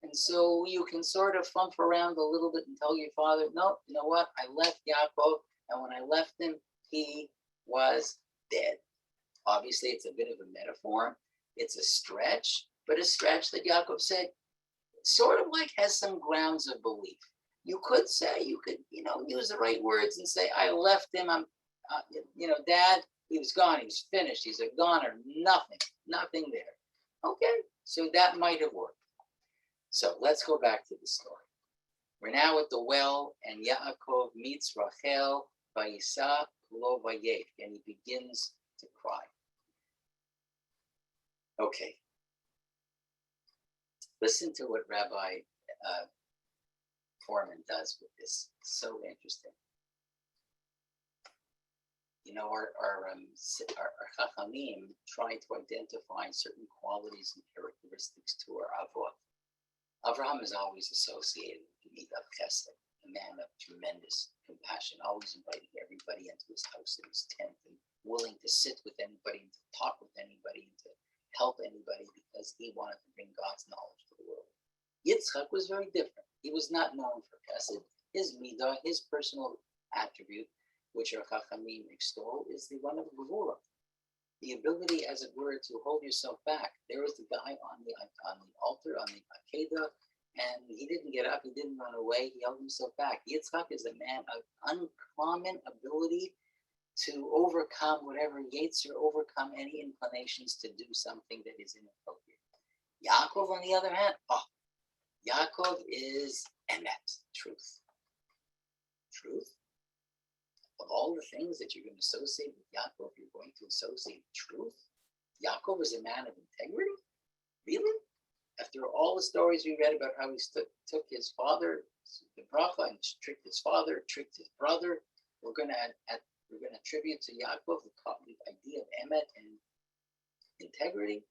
[SPEAKER 1] And so you can sort of flump around a little bit and tell your father, no, you know what? I left Yakov, and when I left him, he was dead. Obviously, it's a bit of a metaphor. It's a stretch, but a stretch that Yakov said sort of has some grounds of belief. You could use the right words and say, I left him, Dad, he was gone, he was finished, he's a goner, nothing there. Okay, so that might have worked. So let's go back to the story. We're now at the well, and Yaakov meets Rachel, Vayishlach lo vayef, and he begins to cry. Okay. Listen to what Rabbi Friedmans does with this. So interesting. Our Chachamim try to identify certain qualities and characteristics to our Avot. Avraham is always associated with the Midah Chesed, a man of tremendous compassion, always inviting everybody into his house and his tent, and willing to sit with anybody, and to talk with anybody, and to help anybody, because he wanted to bring God's knowledge to the world. Yitzchak was very different. He was not known for Chesed. His Midah, his personal attribute, which our Chachamim extol, is the one of Gevurah, the ability, as it were, to hold yourself back. There was the guy on the altar, on the Akedah, and he didn't get up, he didn't run away, he held himself back. Yitzchak is a man of uncommon ability to overcome whatever Yetzer, overcome any inclinations to do something that is inappropriate. Yaakov, on the other hand, Yaakov is emet, truth. Truth? Of all the things that you're going to associate with Yaakov, you're going to associate truth? Yaakov is a man of integrity? Really? After all the stories we read about how he took his father, the bracha, and tricked his father, tricked his brother, we're going to attribute to Yaakov the idea of emet and integrity.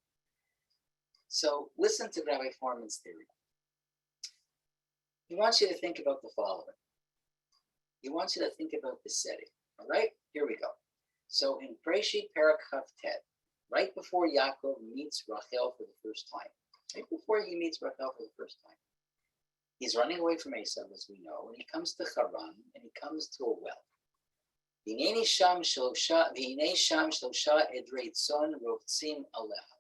[SPEAKER 1] So listen to Rabbi Friedmans' theory. He wants you to think about the following. He wants you to think about the setting. All right, here we go. So in Breshit Parak Chaf Tet, right before Yaakov meets Rachel for the first time, he's running away from Esav, as we know, and he comes to Haran, and he comes to a well.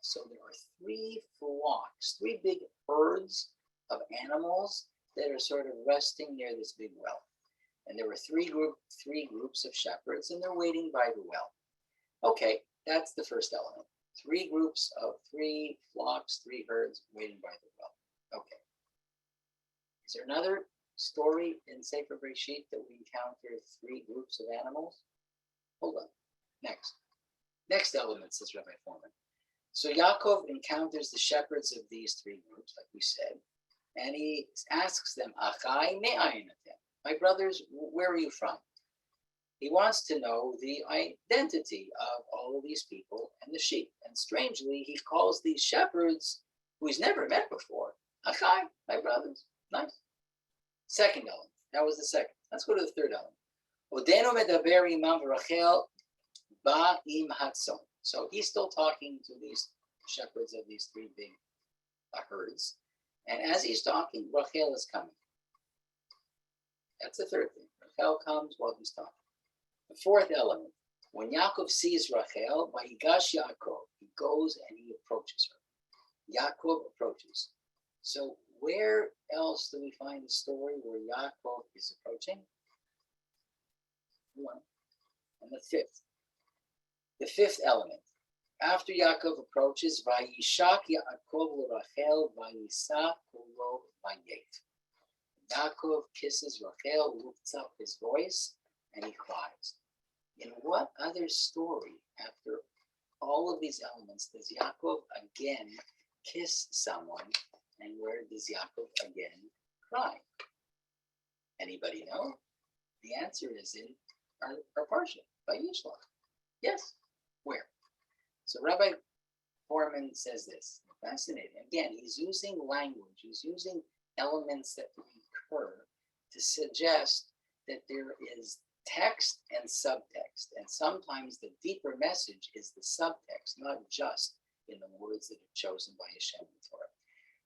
[SPEAKER 1] So there are three flocks, three big herds of animals that are sort of resting near this big well. And there were three groups of shepherds, and they're waiting by the well. Okay, that's the first element. Three groups of three flocks, three herds waiting by the well. Okay. Is there another story in Sefer Breshit that we encounter three groups of animals? Hold on. Next element, says Rabbi Friedmans. So Yaakov encounters the shepherds of these three groups, like we said, and he asks them, Achai me'ayin atem? My brothers, where are you from? He wants to know the identity of all of these people and the sheep. And strangely, he calls these shepherds, who he's never met before, Achai, my brothers. Nice. Second element. That was the second. Let's go to the third element. Odeno medaber imam v'Rachel ba'im hatzon. So he's still talking to these shepherds of these three big herds. And as he's talking, Rachel is coming. That's the third thing. Rachel comes while he's talking. The fourth element, when Yakov sees Rachel, Vayigash Yakov, he goes and he approaches her. Yakov approaches. So where else do we find the story where Yakov is approaching? One. And the fifth element. After Yakov approaches, Vayishlach Yakov Rachel Vayisa Kolo Vayet. Yakov kisses Rachel, lifts up his voice, and he cries. In what other story, after all of these elements, does Yakov again kiss someone, and where does Yakov again cry? Anybody know? The answer is in our Parshat, Vayishlach. Yes, where? So Rabbi Friedmans says this, fascinating. Again, he's using language, he's using elements that recur to suggest that there is text and subtext. And sometimes the deeper message is the subtext, not just in the words that are chosen by Hashem in Torah.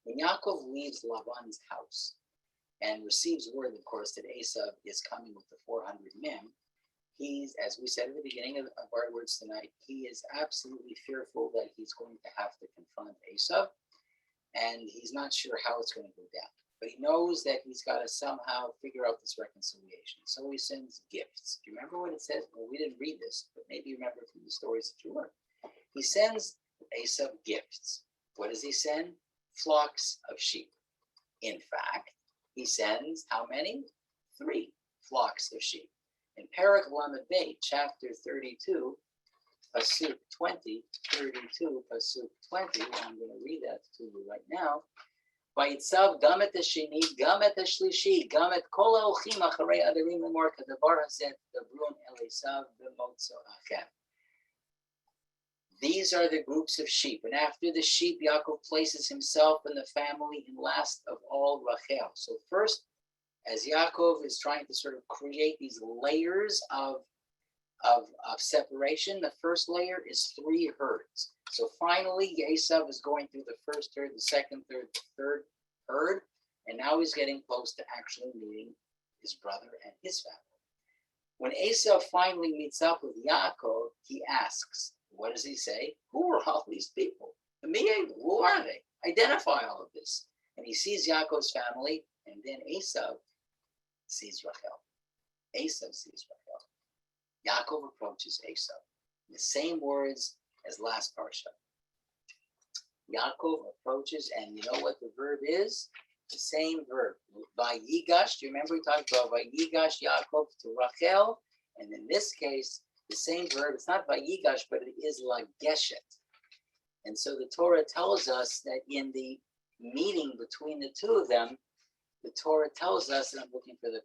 [SPEAKER 1] When Yaakov leaves Laban's house and receives word, of course, that Esav is coming with the 400 men, he's, as we said at the beginning of our words tonight, he is absolutely fearful that he's going to have to confront Esav, and he's not sure how it's going to go down. But he knows that he's got to somehow figure out this reconciliation. So he sends gifts. Do you remember what it says? Well, we didn't read this, but maybe you remember from the stories that you learned. He sends Esav gifts. What does he send? Flocks of sheep. In fact, he sends how many? 3 flocks of sheep. In Parak Lamed Beit, chapter 32, Pasuk 20, 32, Pasuk 20, I'm going to read that to you right now. Vayitzav gam et hasheni, gam et hashlishi, gam et kol haolchim acharei adarim lemor kadavar hazeh dabrun el Esav b'motzo achem. These are the groups of sheep, and after the sheep, Yaakov places himself and the family in last of all Rachel. So first, as Yaakov is trying to sort of create these layers of separation, the first layer is 3 herds. So finally, Esav is going through the first herd, the second herd, the third herd, and now he's getting close to actually meeting his brother and his family. When Esav finally meets up with Yaakov, he asks, what does he say? Who are all these people? Who are they? Identify all of this. And he sees Yaakov's family, and then Esav sees Rachel. Esav sees Rachel. Yaakov approaches Esav. The same words as last Parshat. Yaakov approaches, and you know what the verb is? The same verb. Vayigash, do you remember we talked about Vayigash Yaakov to Rachel? And in this case, the same verb, it's not Vayigash, but it is Lageshet. And so the Torah tells us that in the meeting between the two of them, the Torah tells us, and I'm looking for the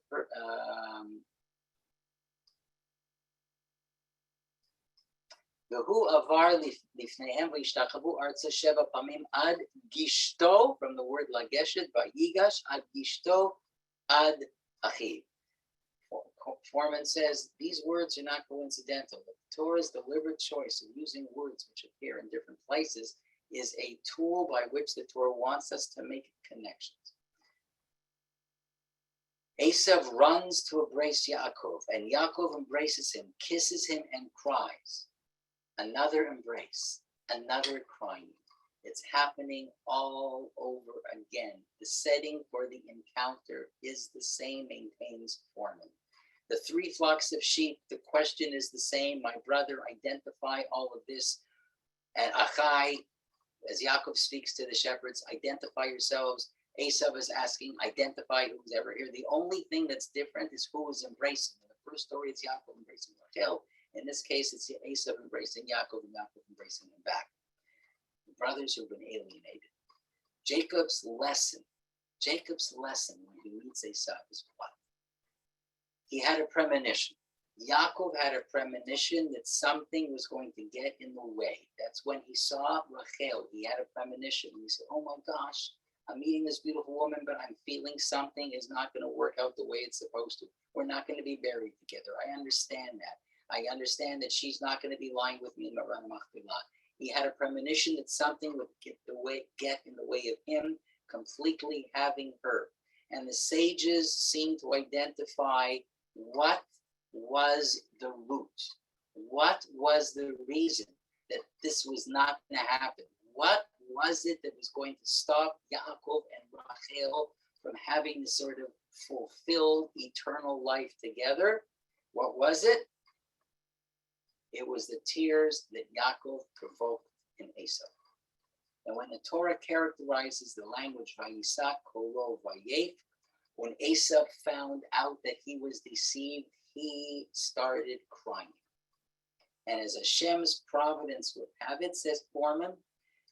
[SPEAKER 1] Vehu avar lifneihem v'yishtachavu artza sheva pamim ad gishto, from the word lageshet, vayigash ad gishto ad achiv. Foreman says these words are not coincidental. The Torah's deliberate choice of using words which appear in different places is a tool by which the Torah wants us to make connections. Esav runs to embrace Yaakov, and Yaakov embraces him, kisses him, and cries. Another embrace, another crying. It's happening all over again. The setting for the encounter is the same, maintains Foreman. The 3 flocks of sheep, the question is the same. My brother, identify all of this. And Achai, as Yakov speaks to the shepherds, identify yourselves. Esav is asking, identify who's ever here. The only thing that's different is who is embracing. In the first story, it's Yaakov embracing Rachel. In this case, it's Esav embracing Yaakov and Yaakov embracing him back. The brothers who've been alienated. Jacob's lesson when he meets Esav is what? He had a premonition. Yaakov had a premonition that something was going to get in the way. That's when he saw Rachel. He had a premonition. He said, oh my gosh, I'm meeting this beautiful woman, but I'm feeling something is not going to work out the way it's supposed to. We're not going to be buried together. I understand that. I understand that she's not going to be lying with me in Maran Machpelah. He had a premonition that something would get in the way of him completely having her. And the sages seem to identify what was the root? What was the reason that this was not going to happen? What was it that was going to stop Yaakov and Rachel from having this sort of fulfilled eternal life together? What was it? It was the tears that Yaakov provoked in Esau. And when the Torah characterizes the language Vayishlach kolo vayef, when Esau found out that he was deceived, he started crying. And as Hashem's providence would have it, says Foreman,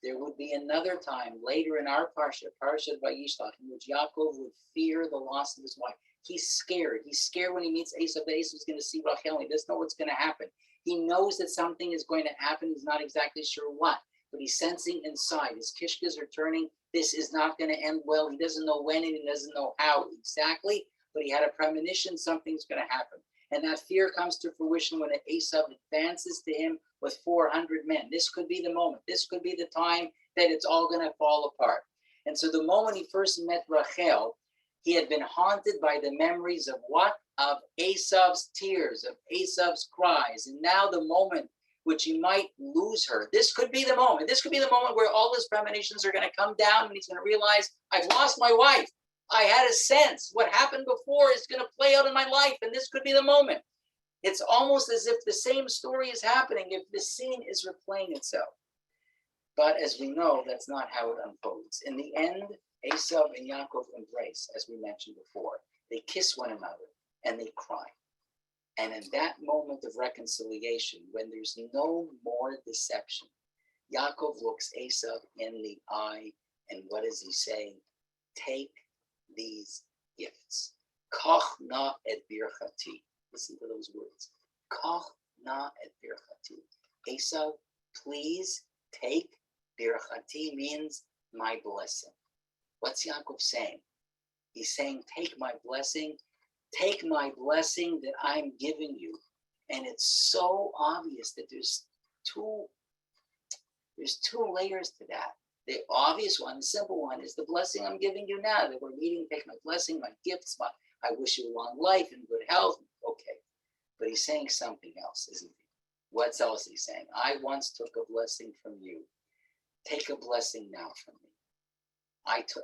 [SPEAKER 1] there would be another time later in our Parshat Vayishlach, in which Yaakov would fear the loss of his wife. He's scared. He's scared when he meets Esau, that Esau's going to see Rachel. He doesn't know what's going to happen. He knows that something is going to happen. He's not exactly sure what, but he's sensing inside. His kishkas are turning. This is not going to end well. He doesn't know when and he doesn't know how exactly, but he had a premonition something's going to happen. And that fear comes to fruition when Esau advances to him with 400 men. This could be the moment. This could be the time that it's all going to fall apart. And so the moment he first met Rachel, he had been haunted by the memories of what? Of Esau's tears, of Esau's cries. And now the moment which he might lose her, this could be the moment. This could be the moment where all his premonitions are going to come down and he's going to realize, I've lost my wife. I had a sense what happened before is going to play out in my life, and this could be the moment. It's almost as if the same story is happening, if the scene is replaying itself. But as we know, that's not how it unfolds. In the end, Esau and Yakov embrace, as we mentioned before. They kiss one another and they cry. And in that moment of reconciliation, when there's no more deception, Yaakov looks Esau in the eye, and what does he say? Take these gifts. Kach na et birchati. Listen to those words. Kach na et birchati. Esau, please take. Birchati means my blessing. What's Yaakov saying? He's saying, take my blessing. Take my blessing that I'm giving you. And it's so obvious that there's two layers to that. The obvious one, the simple one, is the blessing I'm giving you now that we're meeting. Take my blessing, my gifts, I wish you a long life and good health. Okay. But he's saying something else, isn't he? What else is he saying? I once took a blessing from you. Take a blessing now from me.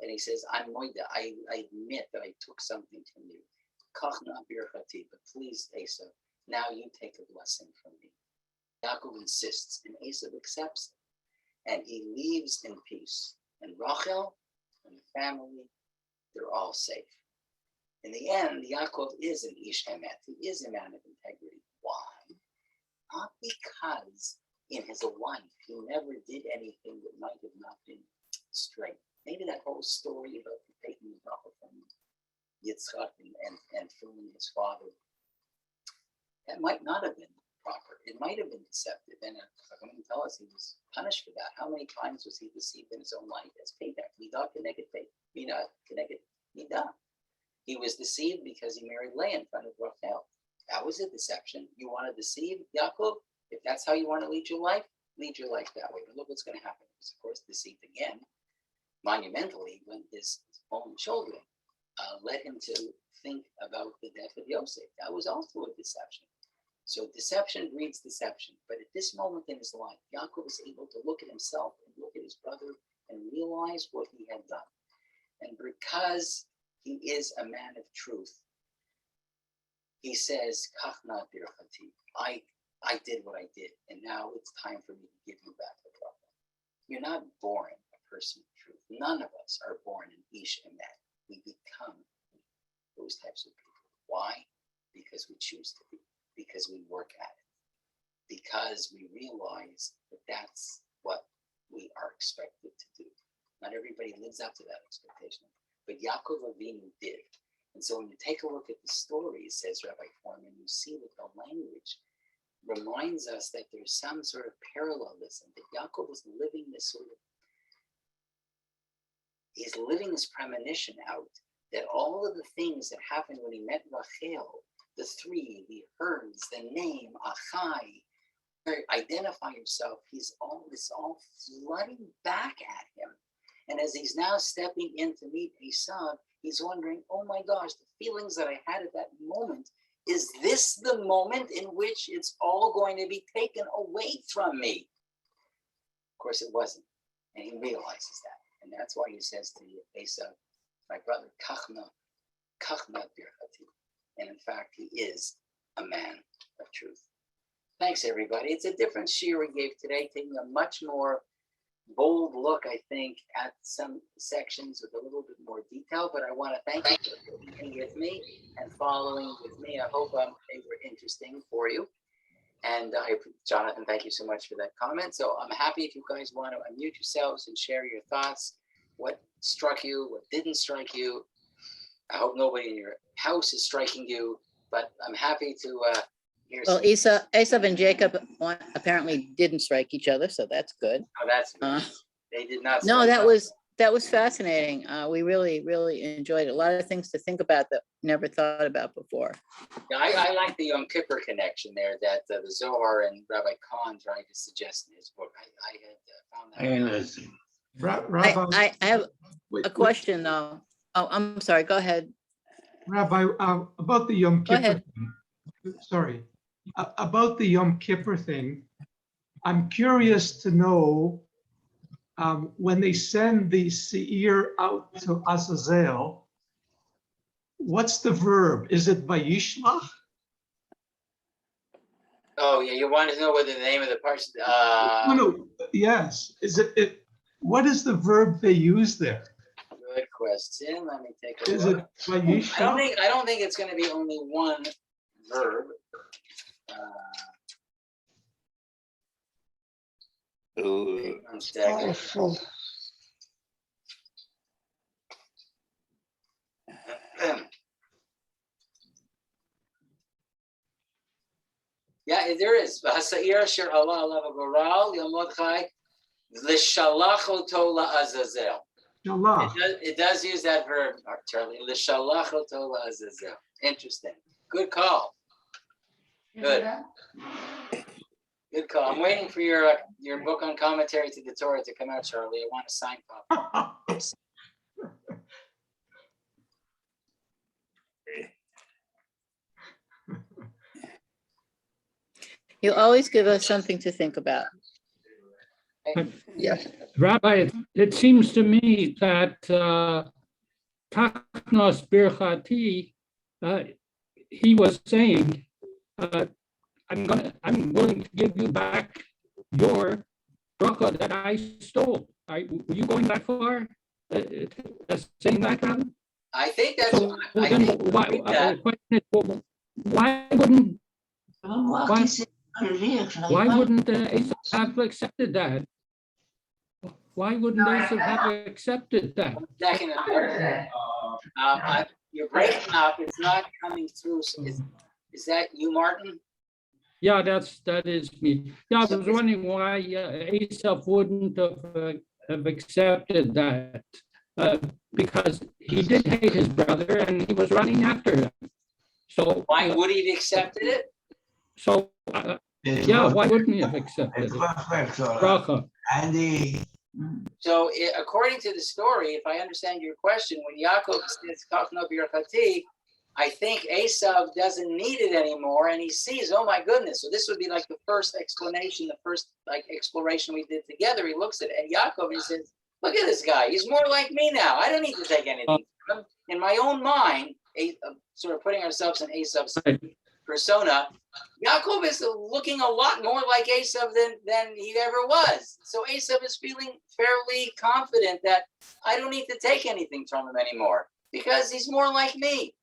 [SPEAKER 1] And he says, I'm moida. I admit that I took something from you. Kachna birchati, but please, Esau, now you take a blessing from me. Yaakov insists, and Esau accepts it. And he leaves in peace. And Rachel and the family, they're all safe. In the end, Yaakov is an ish emet. He is a man of integrity. Why? Not because in his life he never did anything that might have not been straight. Maybe that whole story about taking the bracha from Yitzchak and filling his father, that might not have been proper. It might have been deceptive. And I'm going to tell us he was punished for that. How many times was he deceived in his own life as payback? Midah keneged midah keneged midah. He was deceived because he married Leah in front of Rachel. That was a deception. You want to deceive Yaakov? If that's how you want to lead your life that way. But look what's going to happen. He was, of course, deceived again, monumentally, when his own children led him to think about the death of Yosef. That was also a deception. So deception breeds deception. But at this moment in his life, Yaakov was able to look at himself and look at his brother and realize what he had done. And because he is a man of truth, he says, Kachna birchati. I did what I did, and now it's time for me to give you back the bracha. You're not born a person of truth. None of us are born an ish emet. We become those types of people. Why? Because we choose to be. Because we work at it. Because we realize that that's what we are expected to do. Not everybody lives up to that expectation, but Yaakov Avinu did. And so when you take a look at the story, says Rabbi Friedmans, you see that the language reminds us that there's some sort of parallelism, that Yaakov was living this he's living this premonition out, that all of the things that happened when he met Rachel, the three, the herds, the name, Achai, identify yourself, it's all flooding back at him. And as he's now stepping in to meet Esau, he's wondering, oh my gosh, the feelings that I had at that moment, is this the moment in which it's all going to be taken away from me? Of course, it wasn't. And he realizes that. And that's why he says to Esau, my brother, Kachna birchati. And in fact, he is a man of truth. Thanks, everybody. It's a different shiur we gave today, taking a much more bold look, I think, at some sections with a little bit more detail. But I want to thank you for being with me and following with me. I hope they were interesting for you. And Jonathan, thank you so much for that comment. So I'm happy if you guys want to unmute yourselves and share your thoughts. What struck you? What didn't strike you? I hope nobody in your house is striking you, but I'm happy to hear.
[SPEAKER 2] Well, Esau and Jacob apparently didn't strike each other, so that's good.
[SPEAKER 1] Oh, that's good. They did not.
[SPEAKER 2] No, that was fascinating. We really enjoyed it. A lot of things to think about that never thought about before.
[SPEAKER 1] Yeah, I like the Yom Kippur connection there that the Zohar and Rabbi Kahn tried to suggest in his book. I had found that.
[SPEAKER 4] Rabbi,
[SPEAKER 2] I have a question though. Oh, I'm sorry. Go ahead.
[SPEAKER 4] Rabbi, about the Yom
[SPEAKER 2] Go
[SPEAKER 4] Kippur
[SPEAKER 2] ahead.
[SPEAKER 4] thing. Sorry. About the Yom Kippur thing, I'm curious to know when they send the Seir out to Azazel, what's the verb? Is it Vayishlach?
[SPEAKER 1] Oh, yeah, you wanted to know what the name of the Parshat.
[SPEAKER 4] No, yes. What is the verb they use there?
[SPEAKER 1] Good question. Let me take a
[SPEAKER 4] Is
[SPEAKER 1] look.
[SPEAKER 4] it Vayishlach?
[SPEAKER 1] I don't think it's going to be only one verb. One second. Yeah, there is. Ha'sa'ir asher Allah alav ha'goral yomod chai l'shalach oto la'azazel.
[SPEAKER 4] Shalach.
[SPEAKER 1] It does use that verb, Charlie. L'shalach oto la'azazel. Interesting. Good call. Good. Good call. I'm waiting for your book on commentary to the Torah to come out, Charlie. I want a signed copy.
[SPEAKER 2] You always give us something to think about.
[SPEAKER 3] Yes.
[SPEAKER 5] Rabbi, it seems to me that Tachnos Birchati, he was saying, I'm willing to give you back your bracha that I stole. Were you going that far? Saying that, Rabbi?
[SPEAKER 1] I think that's
[SPEAKER 5] So
[SPEAKER 1] I
[SPEAKER 5] then
[SPEAKER 1] think
[SPEAKER 5] why,
[SPEAKER 1] that.
[SPEAKER 5] question is, well, why wouldn't Esau have accepted that? Why wouldn't Esau have accepted that?
[SPEAKER 1] Second, you're breaking up. It's not coming through. So is that you, Martin?
[SPEAKER 5] Yeah, that is me. Yeah, I was wondering why Esau wouldn't have accepted that, because he did hate his brother and he was running after him. So
[SPEAKER 1] Why would he have accepted it?
[SPEAKER 5] So yeah, why wouldn't he have accepted it? Bracha.
[SPEAKER 1] So according to the story, if I understand your question, when Yakov says "Kachno birchati," I think Esau doesn't need it anymore, and he sees, oh my goodness. So this would be like the first explanation, the first exploration we did together. He looks at Yakov and he says, "Look at this guy. He's more like me now. I don't need to take anything from him." In my own mind, sort of putting ourselves in Esau's persona, Yakov is looking a lot more like Esau than he ever was. So Esau is feeling fairly confident that I don't need to take anything from him anymore because he's more like me.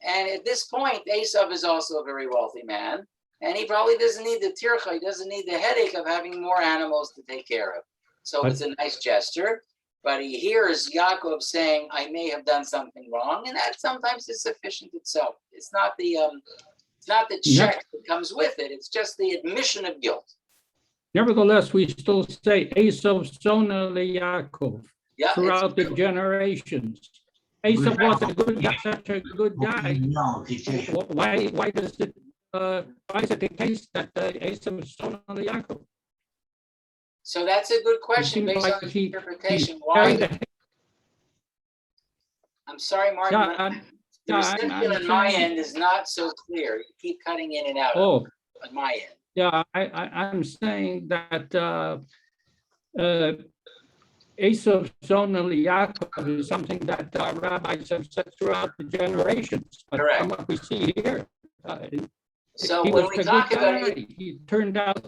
[SPEAKER 1] And at this point, Esau is also a very wealthy man, and he probably doesn't need the tircha, he doesn't need the headache of having more animals to take care of. So it's a nice gesture, but he hears Yaakov saying, I may have done something wrong, and that sometimes is sufficient itself. It's not the check that comes with it, it's just the admission of guilt.
[SPEAKER 5] Nevertheless, we still say Esau Sona Yaakov throughout the generations. Esau was such a good guy. Why is it the case that Esau is Sona Yaakov?
[SPEAKER 1] So that's a good question based on interpretation. Why? I'm sorry, Martin. The
[SPEAKER 5] Yeah,
[SPEAKER 1] reception
[SPEAKER 5] I'm
[SPEAKER 1] on my
[SPEAKER 5] saying-
[SPEAKER 1] end is not so clear. You keep cutting in and out
[SPEAKER 5] Oh,
[SPEAKER 1] on my end.
[SPEAKER 5] yeah, I'm saying that Esav Zona Yaakov is something that rabbis have said throughout the generations. But
[SPEAKER 1] Correct.
[SPEAKER 5] from what we see here,
[SPEAKER 1] So
[SPEAKER 5] he
[SPEAKER 1] when
[SPEAKER 5] was
[SPEAKER 1] we
[SPEAKER 5] a
[SPEAKER 1] talk
[SPEAKER 5] good
[SPEAKER 1] about
[SPEAKER 5] guy. He turned out,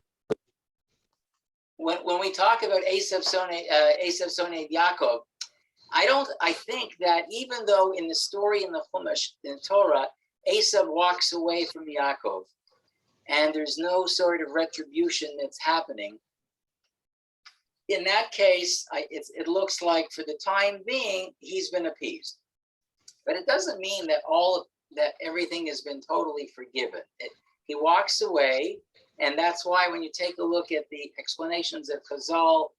[SPEAKER 1] when we talk about Esav Sonei Yaakov, I think that even though in the story in the Chumash, in the Torah, Esav walks away from Yaakov, and there's no sort of retribution that's happening. In that case, it looks like for the time being, he's been appeased. But it doesn't mean that everything has been totally forgiven. He walks away, and that's why when you take a look at the explanations that Chazal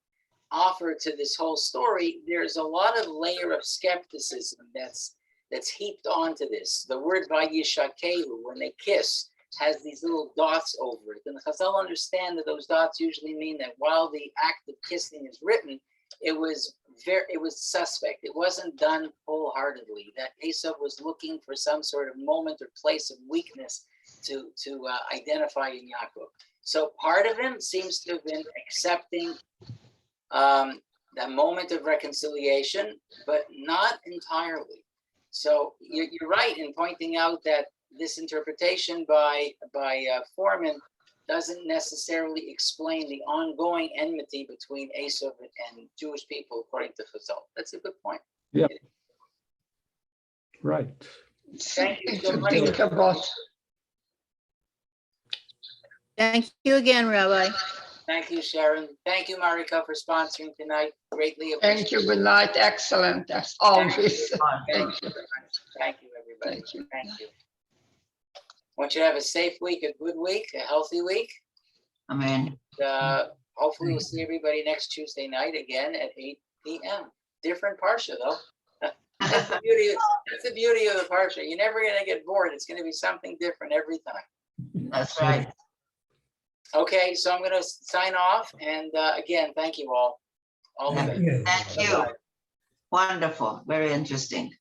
[SPEAKER 1] offer to this whole story, there's a lot of layer of skepticism that's heaped onto this. The word Vayishlach, when they kiss, has these little dots over it. And the Chazal understand that those dots usually mean that while the act of kissing is written, it was suspect. It wasn't done wholeheartedly. That Esav was looking for some sort of moment or place of weakness to identify in Yaakov. So part of him seems to have been accepting that moment of reconciliation, but not entirely. So you're right in pointing out that this interpretation by Foreman doesn't necessarily explain the ongoing enmity between Esav and Jewish people, according to Chazal. That's a good point.
[SPEAKER 5] yeah, right.
[SPEAKER 1] Thank you so
[SPEAKER 6] To
[SPEAKER 1] much.
[SPEAKER 6] think about.
[SPEAKER 2] Thank you again, Rabbi.
[SPEAKER 1] Thank you, Sharon. Thank you, Marika, for sponsoring tonight. Greatly appreciate
[SPEAKER 6] Thank you. Good night. Excellent as always. Thank you.
[SPEAKER 1] Thank you, everybody.
[SPEAKER 6] Thank you.
[SPEAKER 1] Thank you. Want you to have a safe week, a good week, a healthy week.
[SPEAKER 7] Amen.
[SPEAKER 1] Hopefully we'll see everybody next Tuesday night again at 8 p.m. Different Parsha, though. That's the beauty of the Parsha. You're never going to get bored. It's going to be something different every time.
[SPEAKER 7] That's right.
[SPEAKER 1] Okay, so I'm going to sign off. And again, thank you all. All the best.
[SPEAKER 7] Thank you. Wonderful. Very interesting.